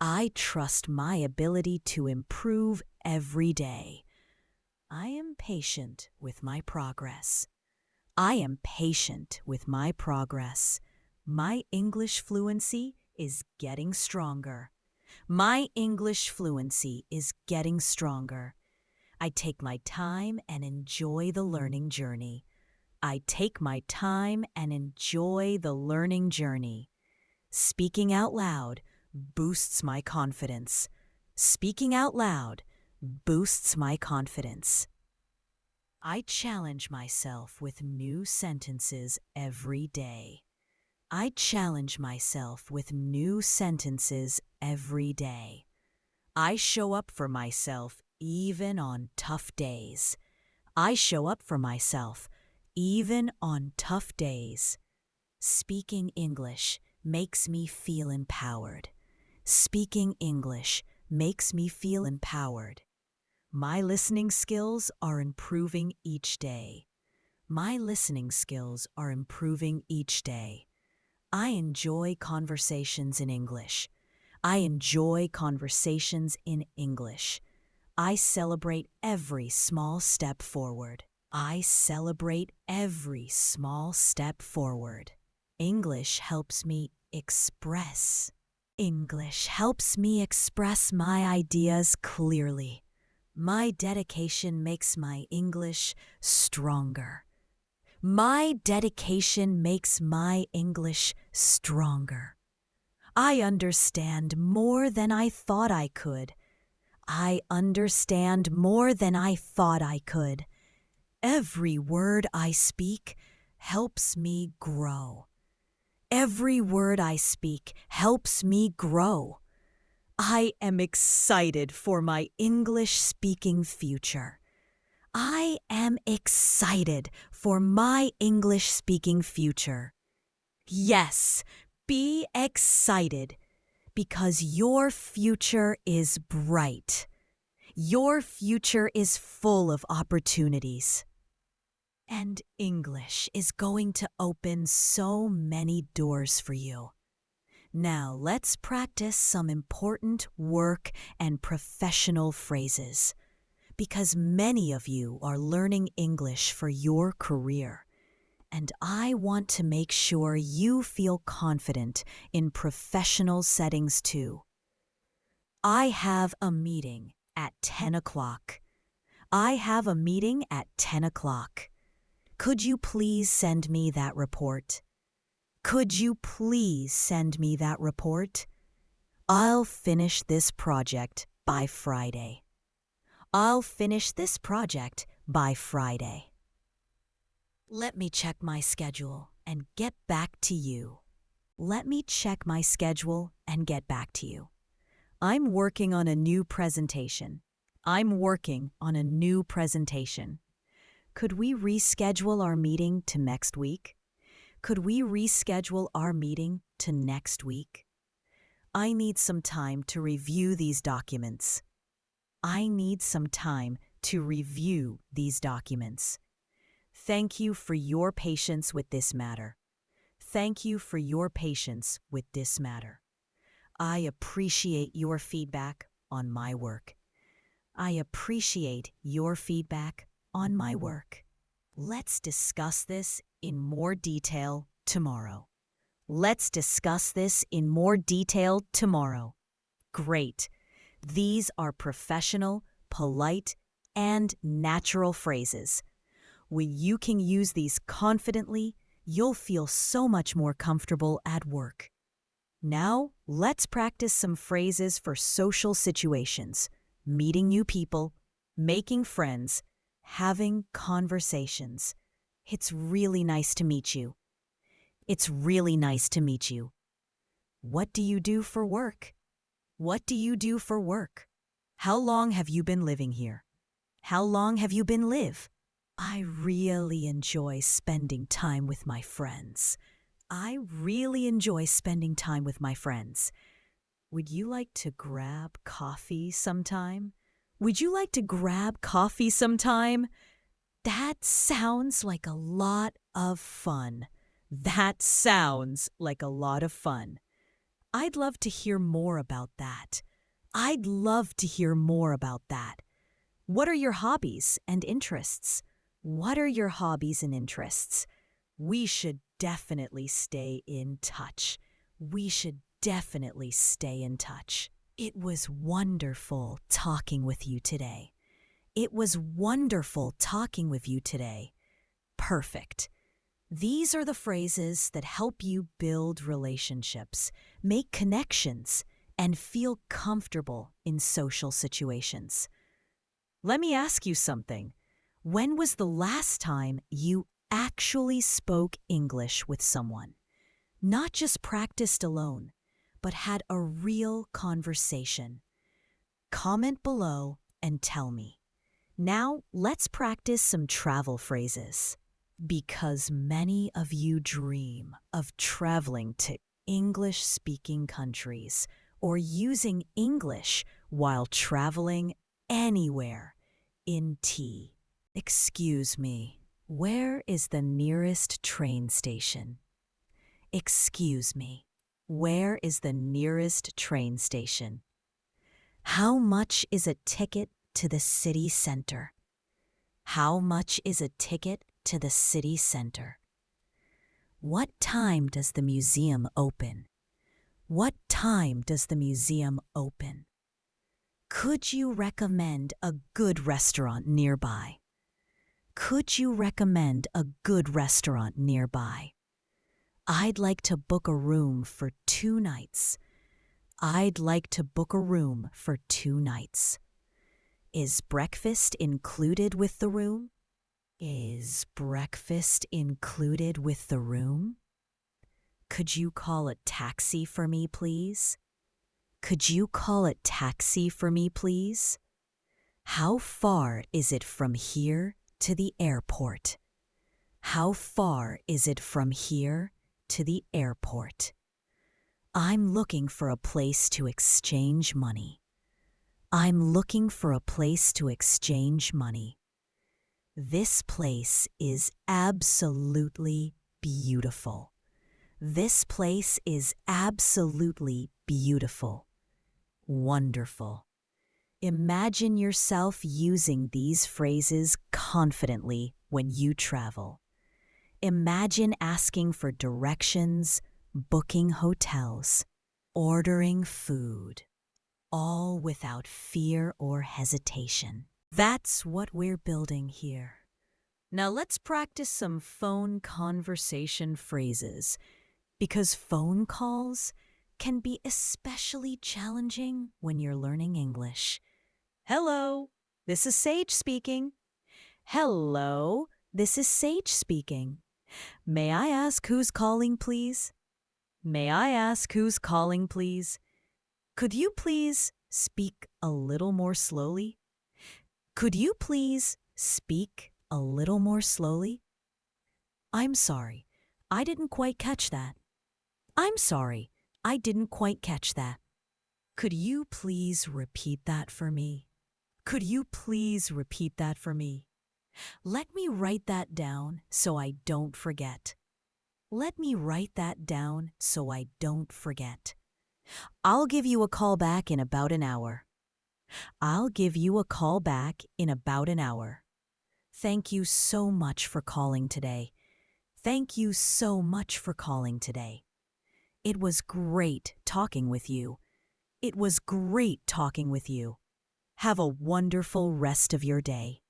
S2: I trust my ability to improve every day. I am patient with my progress. I am patient with my progress. My English fluency is getting stronger. My English fluency is getting stronger. I take my time and enjoy the learning journey. I take my time and enjoy the learning journey. Speaking out loud boosts my confidence. Speaking out loud boosts my confidence. I challenge myself with new sentences every day. I challenge myself with new sentences every day. I show up for myself even on tough days. I show up for myself even on tough days. Speaking English makes me feel empowered. Speaking English makes me feel empowered. My listening skills are improving each day. My listening skills are improving each day. I enjoy conversations in English. I enjoy conversations in English. I celebrate every small step forward. I celebrate every small step forward. English helps me express. English helps me express my ideas clearly. My dedication makes my English stronger. My dedication makes my English stronger. I understand more than I thought I could. I understand more than I thought I could. Every word I speak helps me grow. Every word I speak helps me grow. I am excited for my English-speaking future. I am excited for my English-speaking future. Yes, be excited because your future is bright. Your future is full of opportunities. And English is going to open so many doors for you. Now let's practice some important work and professional phrases, because many of you are learning English for your career, and I want to make sure you feel confident in professional settings too. I have a meeting at 10 o'clock. I have a meeting at 10 o'clock. Could you please send me that report? Could you please send me that report? I'll finish this project by Friday. I'll finish this project by Friday. Let me check my schedule and get back to you. Let me check my schedule and get back to you. I'm working on a new presentation. I'm working on a new presentation. Could we reschedule our meeting to next week? Could we reschedule our meeting to next week? I need some time to review these documents. I need some time to review these documents. Thank you for your patience with this matter. Thank you for your patience with this matter. I appreciate your feedback on my work. I appreciate your feedback on my work. Let's discuss this in more detail tomorrow. Let's discuss this in more detail tomorrow. Great. These are professional, polite, and natural phrases. When you can use these confidently, you'll feel so much more comfortable at work. Now, let's practice some phrases for social situations, meeting new people, making friends, having conversations. It's really nice to meet you. It's really nice to meet you. What do you do for work? What do you do for work? How long have you been living here? How long have you been live? I really enjoy spending time with my friends. I really enjoy spending time with my friends. Would you like to grab coffee sometime? Would you like to grab coffee sometime? That sounds like a lot of fun. That sounds like a lot of fun. I'd love to hear more about that. I'd love to hear more about that. What are your hobbies and interests? What are your hobbies and interests? We should definitely stay in touch. We should definitely stay in touch. It was wonderful talking with you today. It was wonderful talking with you today. Perfect. These are the phrases that help you build relationships, make connections, and feel comfortable in social situations. Let me ask you something. When was the last time you actually spoke English with someone? Not just practiced alone, but had a real conversation. Comment below and tell me. Now, let's practice some travel phrases. Because many of you dream of traveling to English-speaking countries or using English while traveling anywhere in T. Excuse me, where is the nearest train station? Excuse me, where is the nearest train station? How much is a ticket to the city center? How much is a ticket to the city center? What time does the museum open? What time does the museum open? Could you recommend a good restaurant nearby? Could you recommend a good restaurant nearby? I'd like to book a room for 2 nights. I'd like to book a room for 2 nights. Is breakfast included with the room? Is breakfast included with the room? Could you call a taxi for me, please? Could you call a taxi for me, please? How far is it from here to the airport? How far is it from here to the airport? I'm looking for a place to exchange money. I'm looking for a place to exchange money. This place is absolutely beautiful. This place is absolutely beautiful. Wonderful. Imagine yourself using these phrases confidently when you travel. Imagine asking for directions, booking hotels, ordering food, all without fear or hesitation. That's what we're building here. Now let's practice some phone conversation phrases, because phone calls can be especially challenging when you're learning English. Hello, this is Sage speaking. Hello, this is Sage speaking. May I ask who's calling, please? May I ask who's calling, please? Could you please speak a little more slowly? Could you please speak a little more slowly? I'm sorry, I didn't quite catch that. I'm sorry, I didn't quite catch that. Could you please repeat that for me? Could you please repeat that for me? Let me write that down so I don't forget. Let me write that down so I don't forget. I'll give you a call back in about an hour. I'll give you a call back in about an hour. Thank you so much for calling today. Thank you so much for calling today. It was great talking with you. It was great talking with you. Have a wonderful rest of your day.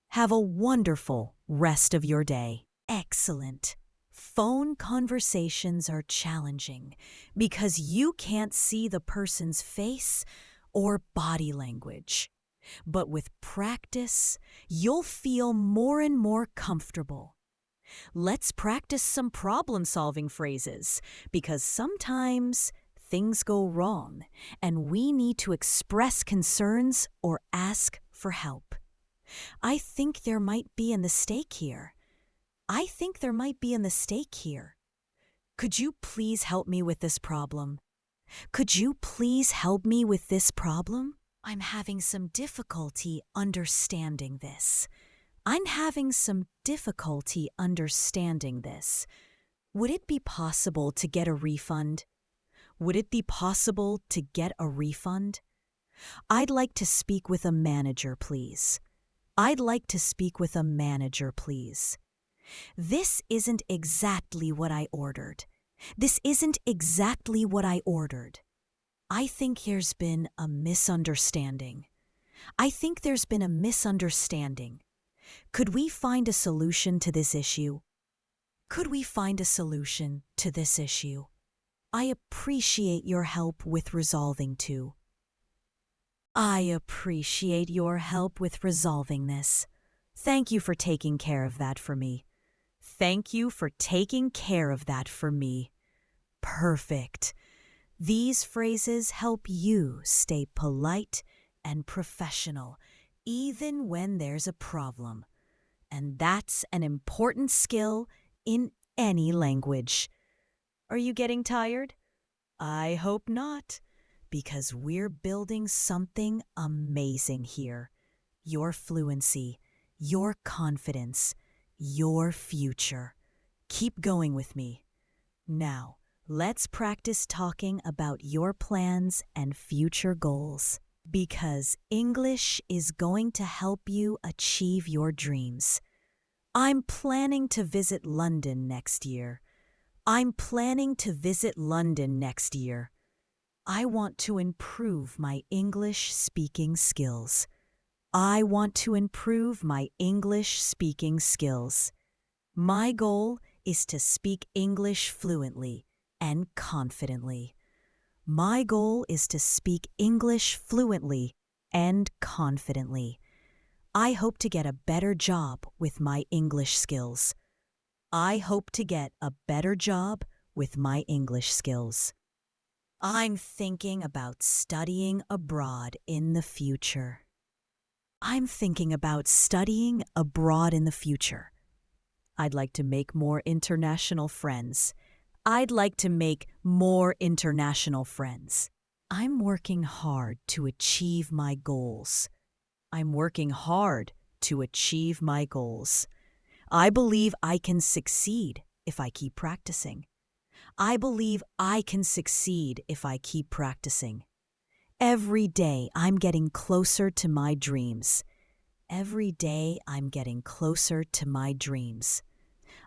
S2: Have a wonderful rest of your day. Excellent. Phone conversations are challenging because you can't see the person's face or body language. But with practice, you'll feel more and more comfortable. Let's practice some problem-solving phrases because sometimes things go wrong and we need to express concerns or ask for help. I think there might be a mistake here. I think there might be a mistake here. Could you please help me with this problem? Could you please help me with this problem? I'm having some difficulty understanding this. I'm having some difficulty understanding this. Would it be possible to get a refund? Would it be possible to get a refund? I'd like to speak with a manager, please. I'd like to speak with a manager, please. This isn't exactly what I ordered. This isn't exactly what I ordered. I think there's been a misunderstanding. I think there's been a misunderstanding. Could we find a solution to this issue? Could we find a solution to this issue? I appreciate your help with resolving to. I appreciate your help with resolving this. Thank you for taking care of that for me. Thank you for taking care of that for me. Perfect. These phrases help you stay polite and professional, even when there's a problem. And that's an important skill in any language. Are you getting tired? I hope not, because we're building something amazing here. Your fluency, your confidence, your future. Keep going with me. Now, let's practice talking about your plans and future goals, because English is going to help you achieve your dreams. I'm planning to visit London next year. I'm planning to visit London next year. I want to improve my English speaking skills. I want to improve my English speaking skills. My goal is to speak English fluently and confidently. My goal is to speak English fluently and confidently. I hope to get a better job with my English skills. I hope to get a better job with my English skills. I'm thinking about studying abroad in the future. I'm thinking about studying abroad in the future. I'd like to make more international friends. I'd like to make more international friends. I'm working hard to achieve my goals. I'm working hard to achieve my goals. I believe I can succeed if I keep practicing. I believe I can succeed if I keep practicing. Every day I'm getting closer to my dreams. Every day I'm getting closer to my dreams.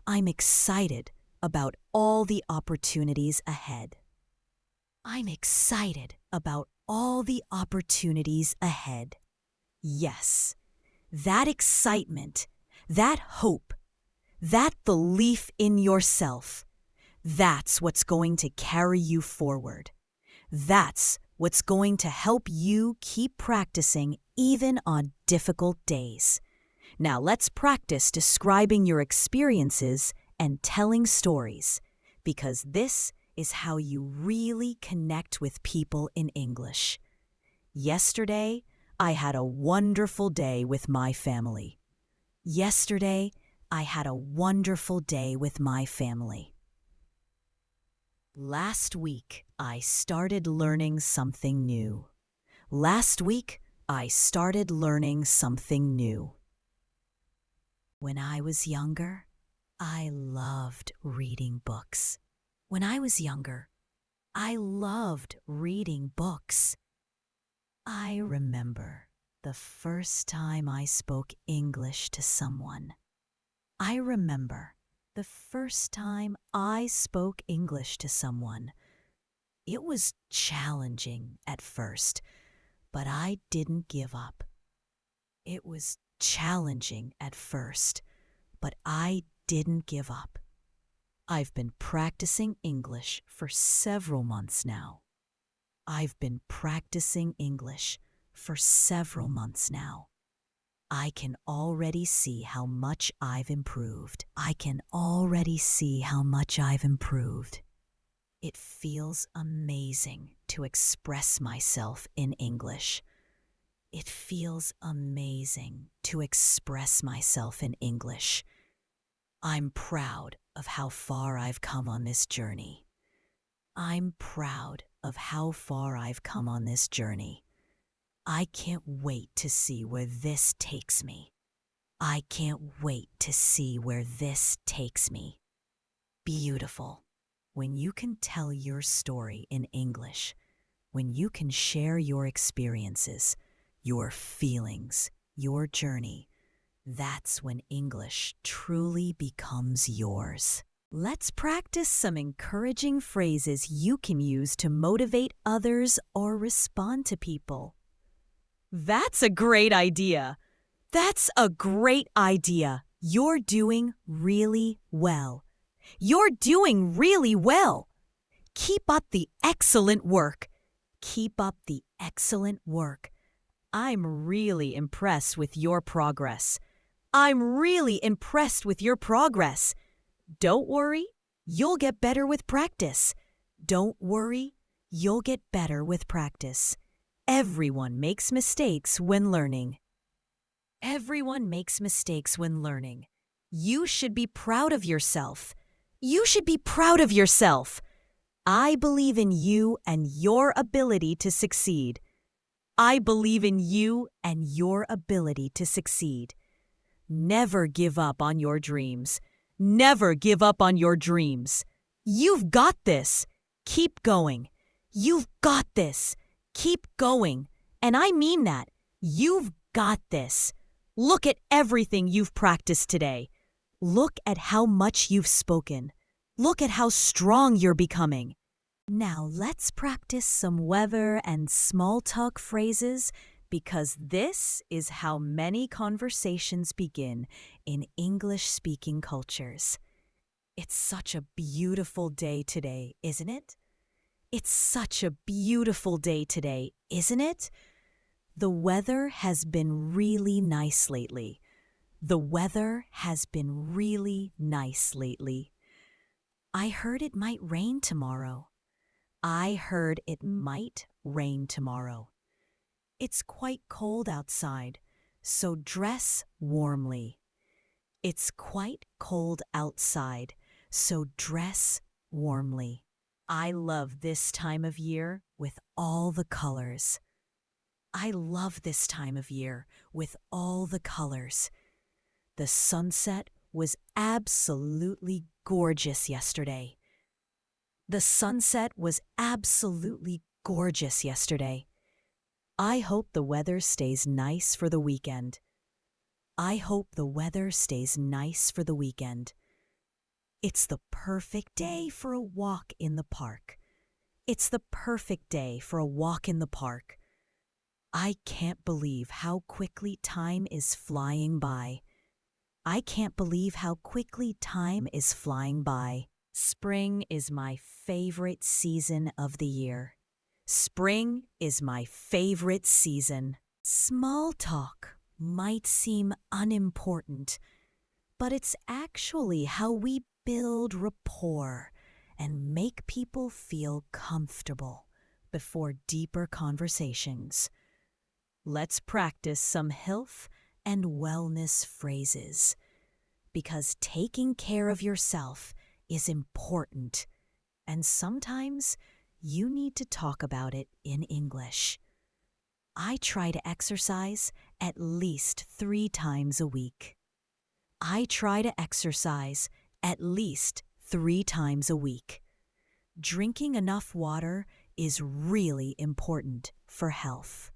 S2: I'm excited about all the opportunities ahead. I'm excited about all the opportunities ahead. Yes, that excitement, that hope, that belief in yourself, that's what's going to carry you forward. That's what's going to help you keep practicing even on difficult days. Now let's practice describing your experiences and telling stories, because this is how you really connect with people in English. Yesterday, I had a wonderful day with my family. Yesterday, I had a wonderful day with my family. Last week, I started learning something new. Last week, I started learning something new. When I was younger, I loved reading books. When I was younger, I loved reading books. I remember the first time I spoke English to someone. I remember the first time I spoke English to someone. It was challenging at first, but I didn't give up. It was challenging at first, but I didn't give up. I've been practicing English for several months now. I've been practicing English for several months now. I can already see how much I've improved. I can already see how much I've improved. It feels amazing to express myself in English. It feels amazing to express myself in English. I'm proud of how far I've come on this journey. I'm proud of how far I've come on this journey. I can't wait to see where this takes me. I can't wait to see where this takes me. Beautiful. When you can tell your story in English, when you can share your experiences, your feelings, your journey, that's when English truly becomes yours. Let's practice some encouraging phrases you can use to motivate others or respond to people. That's a great idea. That's a great idea. You're doing really well. You're doing really well. Keep up the excellent work. Keep up the excellent work. I'm really impressed with your progress. I'm really impressed with your progress. Don't worry, you'll get better with practice. Don't worry, you'll get better with practice. Everyone makes mistakes when learning. Everyone makes mistakes when learning. You should be proud of yourself. You should be proud of yourself. I believe in you and your ability to succeed. I believe in you and your ability to succeed. Never give up on your dreams. Never give up on your dreams. You've got this. Keep going. You've got this. Keep going. And I mean that. You've got this. Look at everything you've practiced today. Look at how much you've spoken. Look at how strong you're becoming. Now let's practice some weather and small talk phrases because this is how many conversations begin in English-speaking cultures. It's such a beautiful day today, isn't it? It's such a beautiful day today, isn't it? The weather has been really nice lately. The weather has been really nice lately. I heard it might rain tomorrow. I heard it might rain tomorrow. It's quite cold outside, so dress warmly. It's quite cold outside, so dress warmly. I love this time of year with all the colors. I love this time of year with all the colors. The sunset was absolutely gorgeous yesterday. The sunset was absolutely gorgeous yesterday. I hope the weather stays nice for the weekend. I hope the weather stays nice for the weekend. It's the perfect day for a walk in the park. It's the perfect day for a walk in the park. I can't believe how quickly time is flying by. I can't believe how quickly time is flying by. Spring is my favorite season of the year. Spring is my favorite season. Small talk might seem unimportant, but it's actually how we build rapport and make people feel comfortable before deeper conversations. Let's practice some health and wellness phrases because taking care of yourself is important, and sometimes you need to talk about it in English. I try to exercise at least 3 times a week. I try to exercise at least 3 times a week. Drinking enough water is really important for health.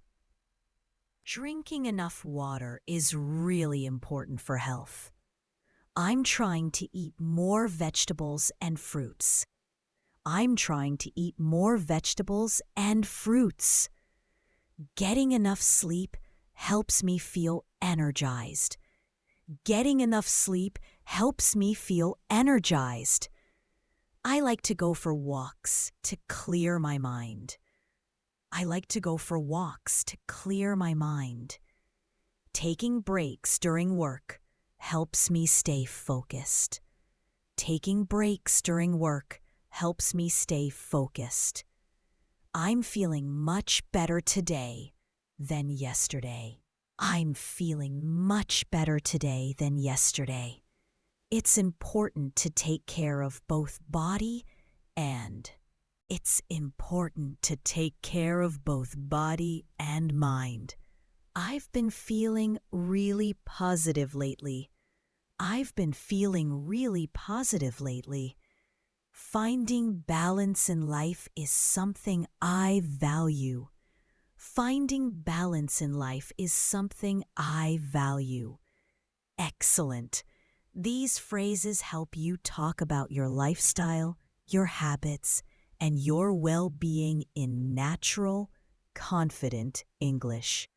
S2: Drinking enough water is really important for health. I'm trying to eat more vegetables and fruits. I'm trying to eat more vegetables and fruits. Getting enough sleep helps me feel energized. Getting enough sleep helps me feel energized. I like to go for walks to clear my mind. I like to go for walks to clear my mind. Taking breaks during work helps me stay focused. Taking breaks during work helps me stay focused. I'm feeling much better today than yesterday. I'm feeling much better today than yesterday. It's important to take care of both body and. It's important to take care of both body and mind. I've been feeling really positive lately. I've been feeling really positive lately. Finding balance in life is something I value. Finding balance in life is something I value. Excellent. These phrases help you talk about your lifestyle, your habits, and your well-being in natural, confident English.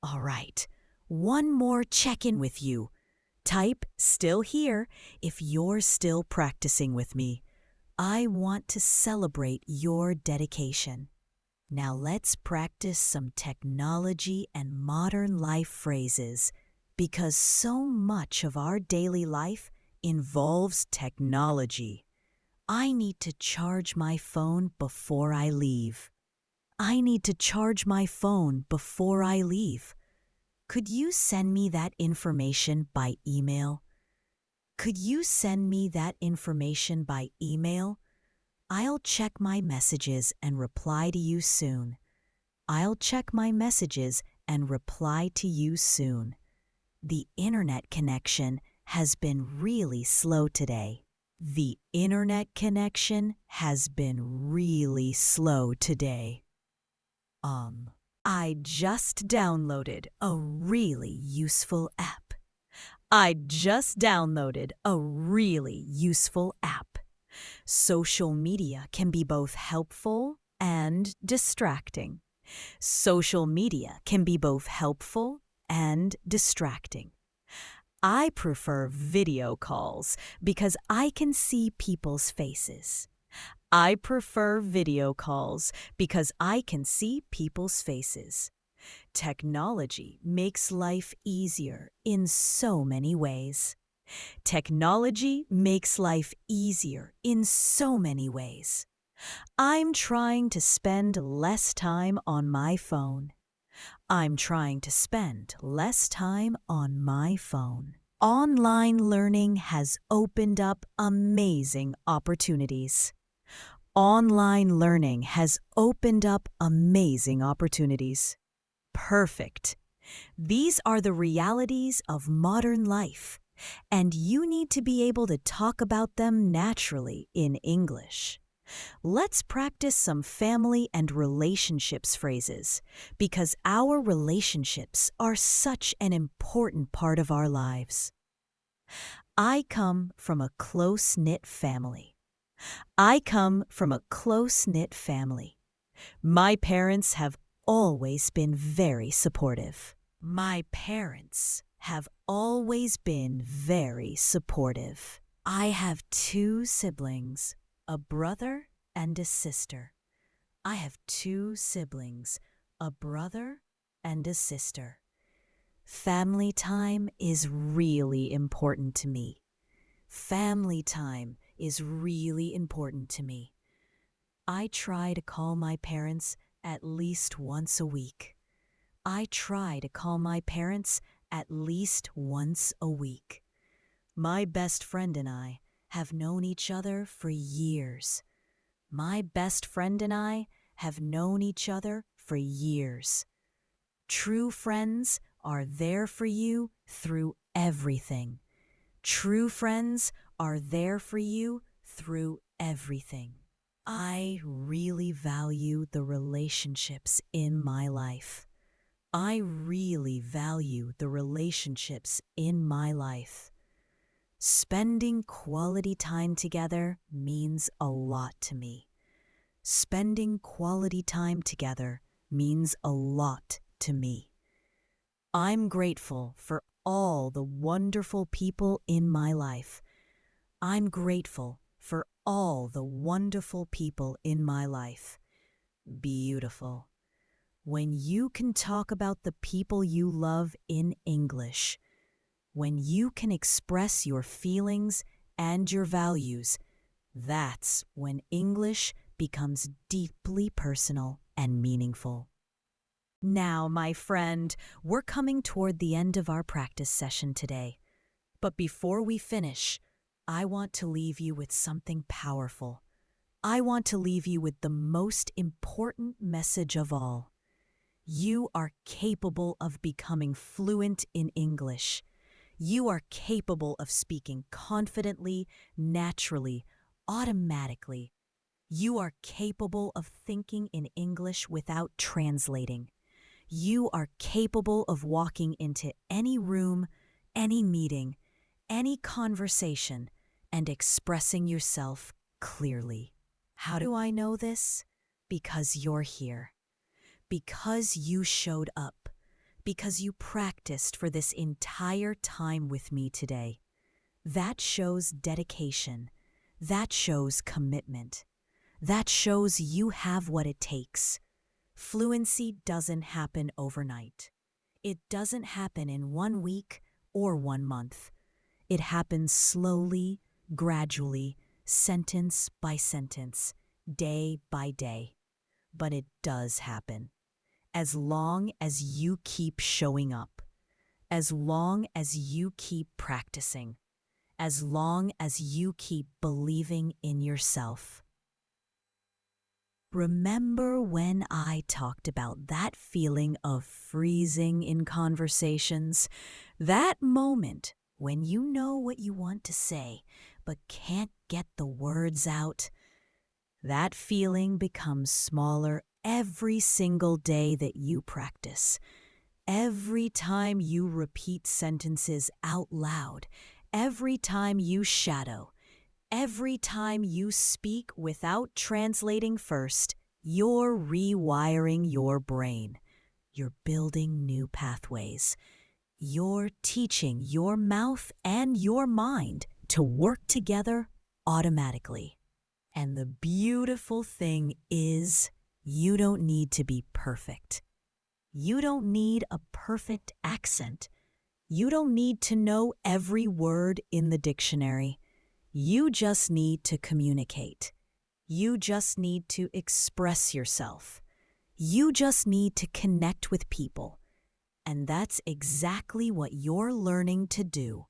S2: All right, one more check-in with you. Type "still here" if you're still practicing with me. I want to celebrate your dedication. Now let's practice some technology and modern life phrases because so much of our daily life involves technology. I need to charge my phone before I leave. I need to charge my phone before I leave. Could you send me that information by email? Could you send me that information by email? I'll check my messages and reply to you soon. I'll check my messages and reply to you soon. The internet connection has been really slow today. The internet connection has been really slow today. I just downloaded a really useful app. I just downloaded a really useful app. Social media can be both helpful and distracting. Social media can be both helpful and distracting. I prefer video calls because I can see people's faces. I prefer video calls because I can see people's faces. Technology makes life easier in so many ways. Technology makes life easier in so many ways. I'm trying to spend less time on my phone. I'm trying to spend less time on my phone. Online learning has opened up amazing opportunities. Online learning has opened up amazing opportunities. Perfect. These are the realities of modern life, and you need to be able to talk about them naturally in English. Let's practice some family and relationships phrases because our relationships are such an important part of our lives. I come from a close-knit family. I come from a close-knit family. My parents have always been very supportive. My parents have always been very supportive. I have two siblings, a brother and a sister. I have two siblings, a brother and a sister. Family time is really important to me. Family time is really important to me. I try to call my parents at least once a week. I try to call my parents at least once a week. My best friend and I have known each other for years. My best friend and I have known each other for years. True friends are there for you through everything. True friends are there for you through everything. I really value the relationships in my life. I really value the relationships in my life. Spending quality time together means a lot to me. Spending quality time together means a lot to me. I'm grateful for all the wonderful people in my life. I'm grateful for all the wonderful people in my life. Beautiful. When you can talk about the people you love in English, when you can express your feelings and your values, that's when English becomes deeply personal and meaningful. Now, my friend, we're coming toward the end of our practice session today. But before we finish, I want to leave you with something powerful. I want to leave you with the most important message of all. You are capable of becoming fluent in English. You are capable of speaking confidently, naturally, automatically. You are capable of thinking in English without translating. You are capable of walking into any room, any meeting, any conversation, and expressing yourself clearly. How do I know this? Because you're here. Because you showed up. Because you practiced for this entire time with me today. That shows dedication. That shows commitment. That shows you have what it takes. Fluency doesn't happen overnight. It doesn't happen in 1 week or 1 month. It happens slowly, gradually, sentence by sentence, day by day. But it does happen. As long as you keep showing up, as long as you keep practicing, as long as you keep believing in yourself. Remember when I talked about that feeling of freezing in conversations? That moment when you know what you want to say but can't get the words out? That feeling becomes smaller every single day that you practice. Every time you repeat sentences out loud, every time you shadow, every time you speak without translating first, you're rewiring your brain. You're building new pathways. You're teaching your mouth and your mind to work together automatically. And the beautiful thing is, you don't need to be perfect. You don't need a perfect accent. You don't need to know every word in the dictionary. You just need to communicate. You just need to express yourself. You just need to connect with people. And that's exactly what you're learning to do.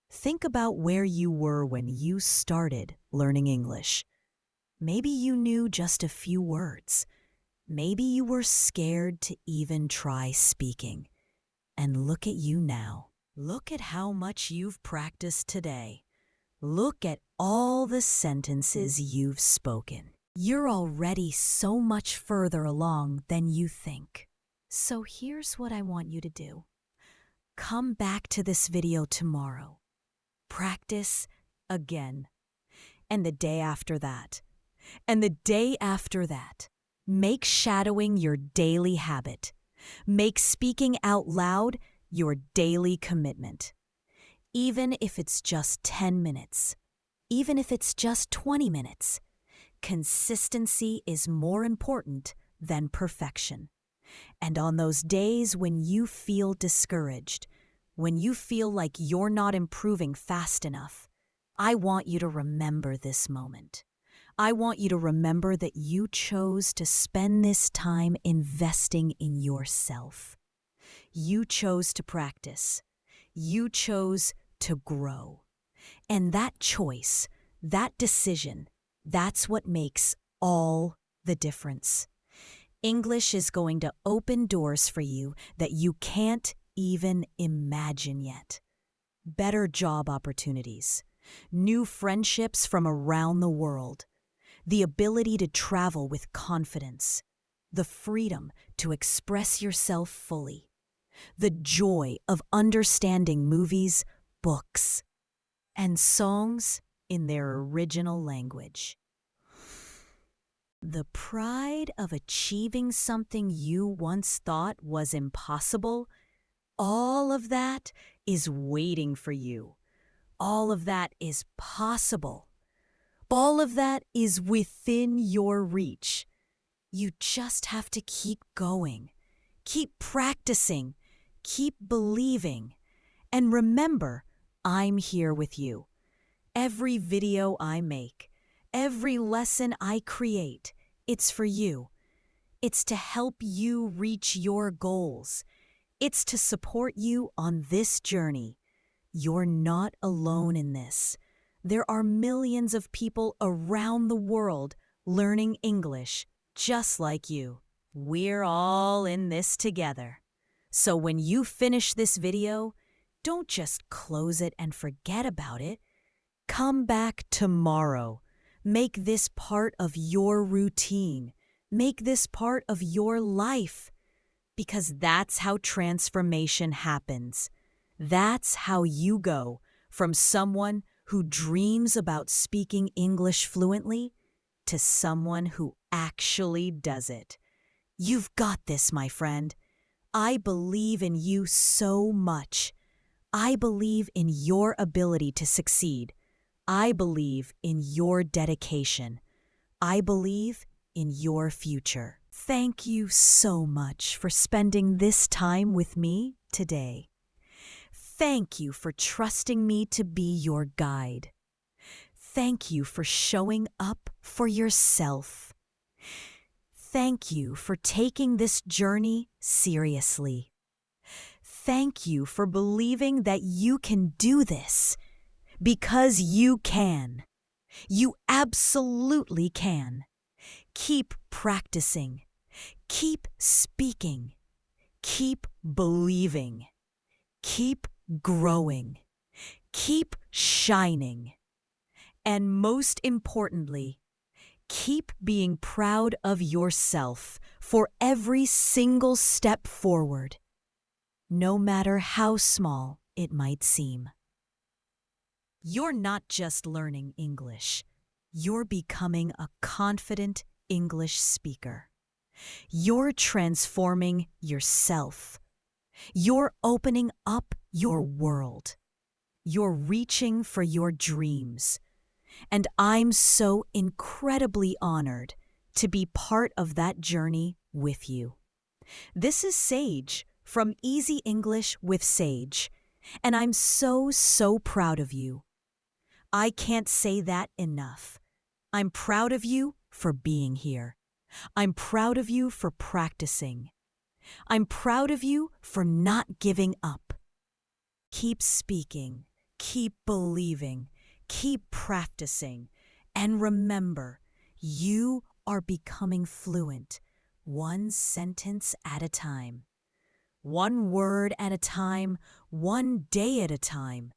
S2: Think about where you were when you started learning English. Maybe you knew just a few words. Maybe you were scared to even try speaking. And look at you now. Look at how much you've practiced today. Look at all the sentences you've spoken. You're already so much further along than you think. So here's what I want you to do. Come back to this video tomorrow. Practice again. And the day after that. And the day after that. Make shadowing your daily habit. Make speaking out loud your daily commitment. Even if it's just 10 minutes, even if it's just 20 minutes, consistency is more important than perfection. And on those days when you feel discouraged, when you feel like you're not improving fast enough, I want you to remember this moment. I want you to remember that you chose to spend this time investing in yourself. You chose to practice. You chose to grow. And that choice, that decision, that's what makes all the difference. English is going to open doors for you that you can't even imagine yet. Better job opportunities, new friendships from around the world, the ability to travel with confidence, the freedom to express yourself fully, the joy of understanding movies, books, and songs in their original language. The pride of achieving something you once thought was impossible, all of that is waiting for you. All of that is possible. All of that is within your reach. You just have to keep going, keep practicing, keep believing. And remember, I'm here with you. Every video I make, every lesson I create, it's for you. It's to help you reach your goals. It's to support you on this journey. You're not alone in this. There are millions of people around the world learning English just like you. We're all in this together. So when you finish this video, don't just close it and forget about it. Come back tomorrow. Make this part of your routine. Make this part of your life. Because that's how transformation happens. That's how you go from someone who dreams about speaking English fluently to someone who actually does it. You've got this, my friend. I believe in you so much. I believe in your ability to succeed. I believe in your dedication. I believe in your future. Thank you so much for spending this time with me today. Thank you for trusting me to be your guide. Thank you for showing up for yourself. Thank you for taking this journey seriously. Thank you for believing that you can do this, because you can. You absolutely can. Keep practicing. Keep speaking. Keep believing. Keep growing. Keep shining. And most importantly, keep being proud of yourself for every single step forward, no matter how small it might seem. You're not just learning English. You're becoming a confident English speaker. You're transforming yourself. You're opening up your world. You're reaching for your dreams. And I'm so incredibly honored to be part of that journey with you. This is Sage from Easy English with Sage, and I'm so proud of you. I can't say that enough. I'm proud of you for being here. I'm proud of you for practicing. I'm proud of you for not giving up. Keep speaking, keep believing, keep practicing, and remember, you are becoming fluent, one sentence at a time. One word at a time, one day at a time.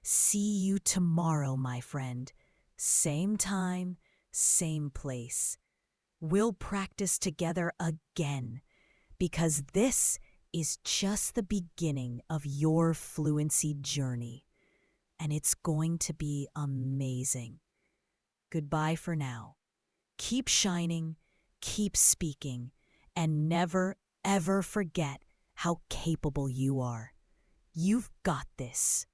S2: See you tomorrow, my friend. Same time, same place. We'll practice together again, because this is just the beginning of your fluency journey, and it's going to be amazing. Goodbye for now. Keep shining, keep speaking, and never, ever forget how capable you are. You've got this.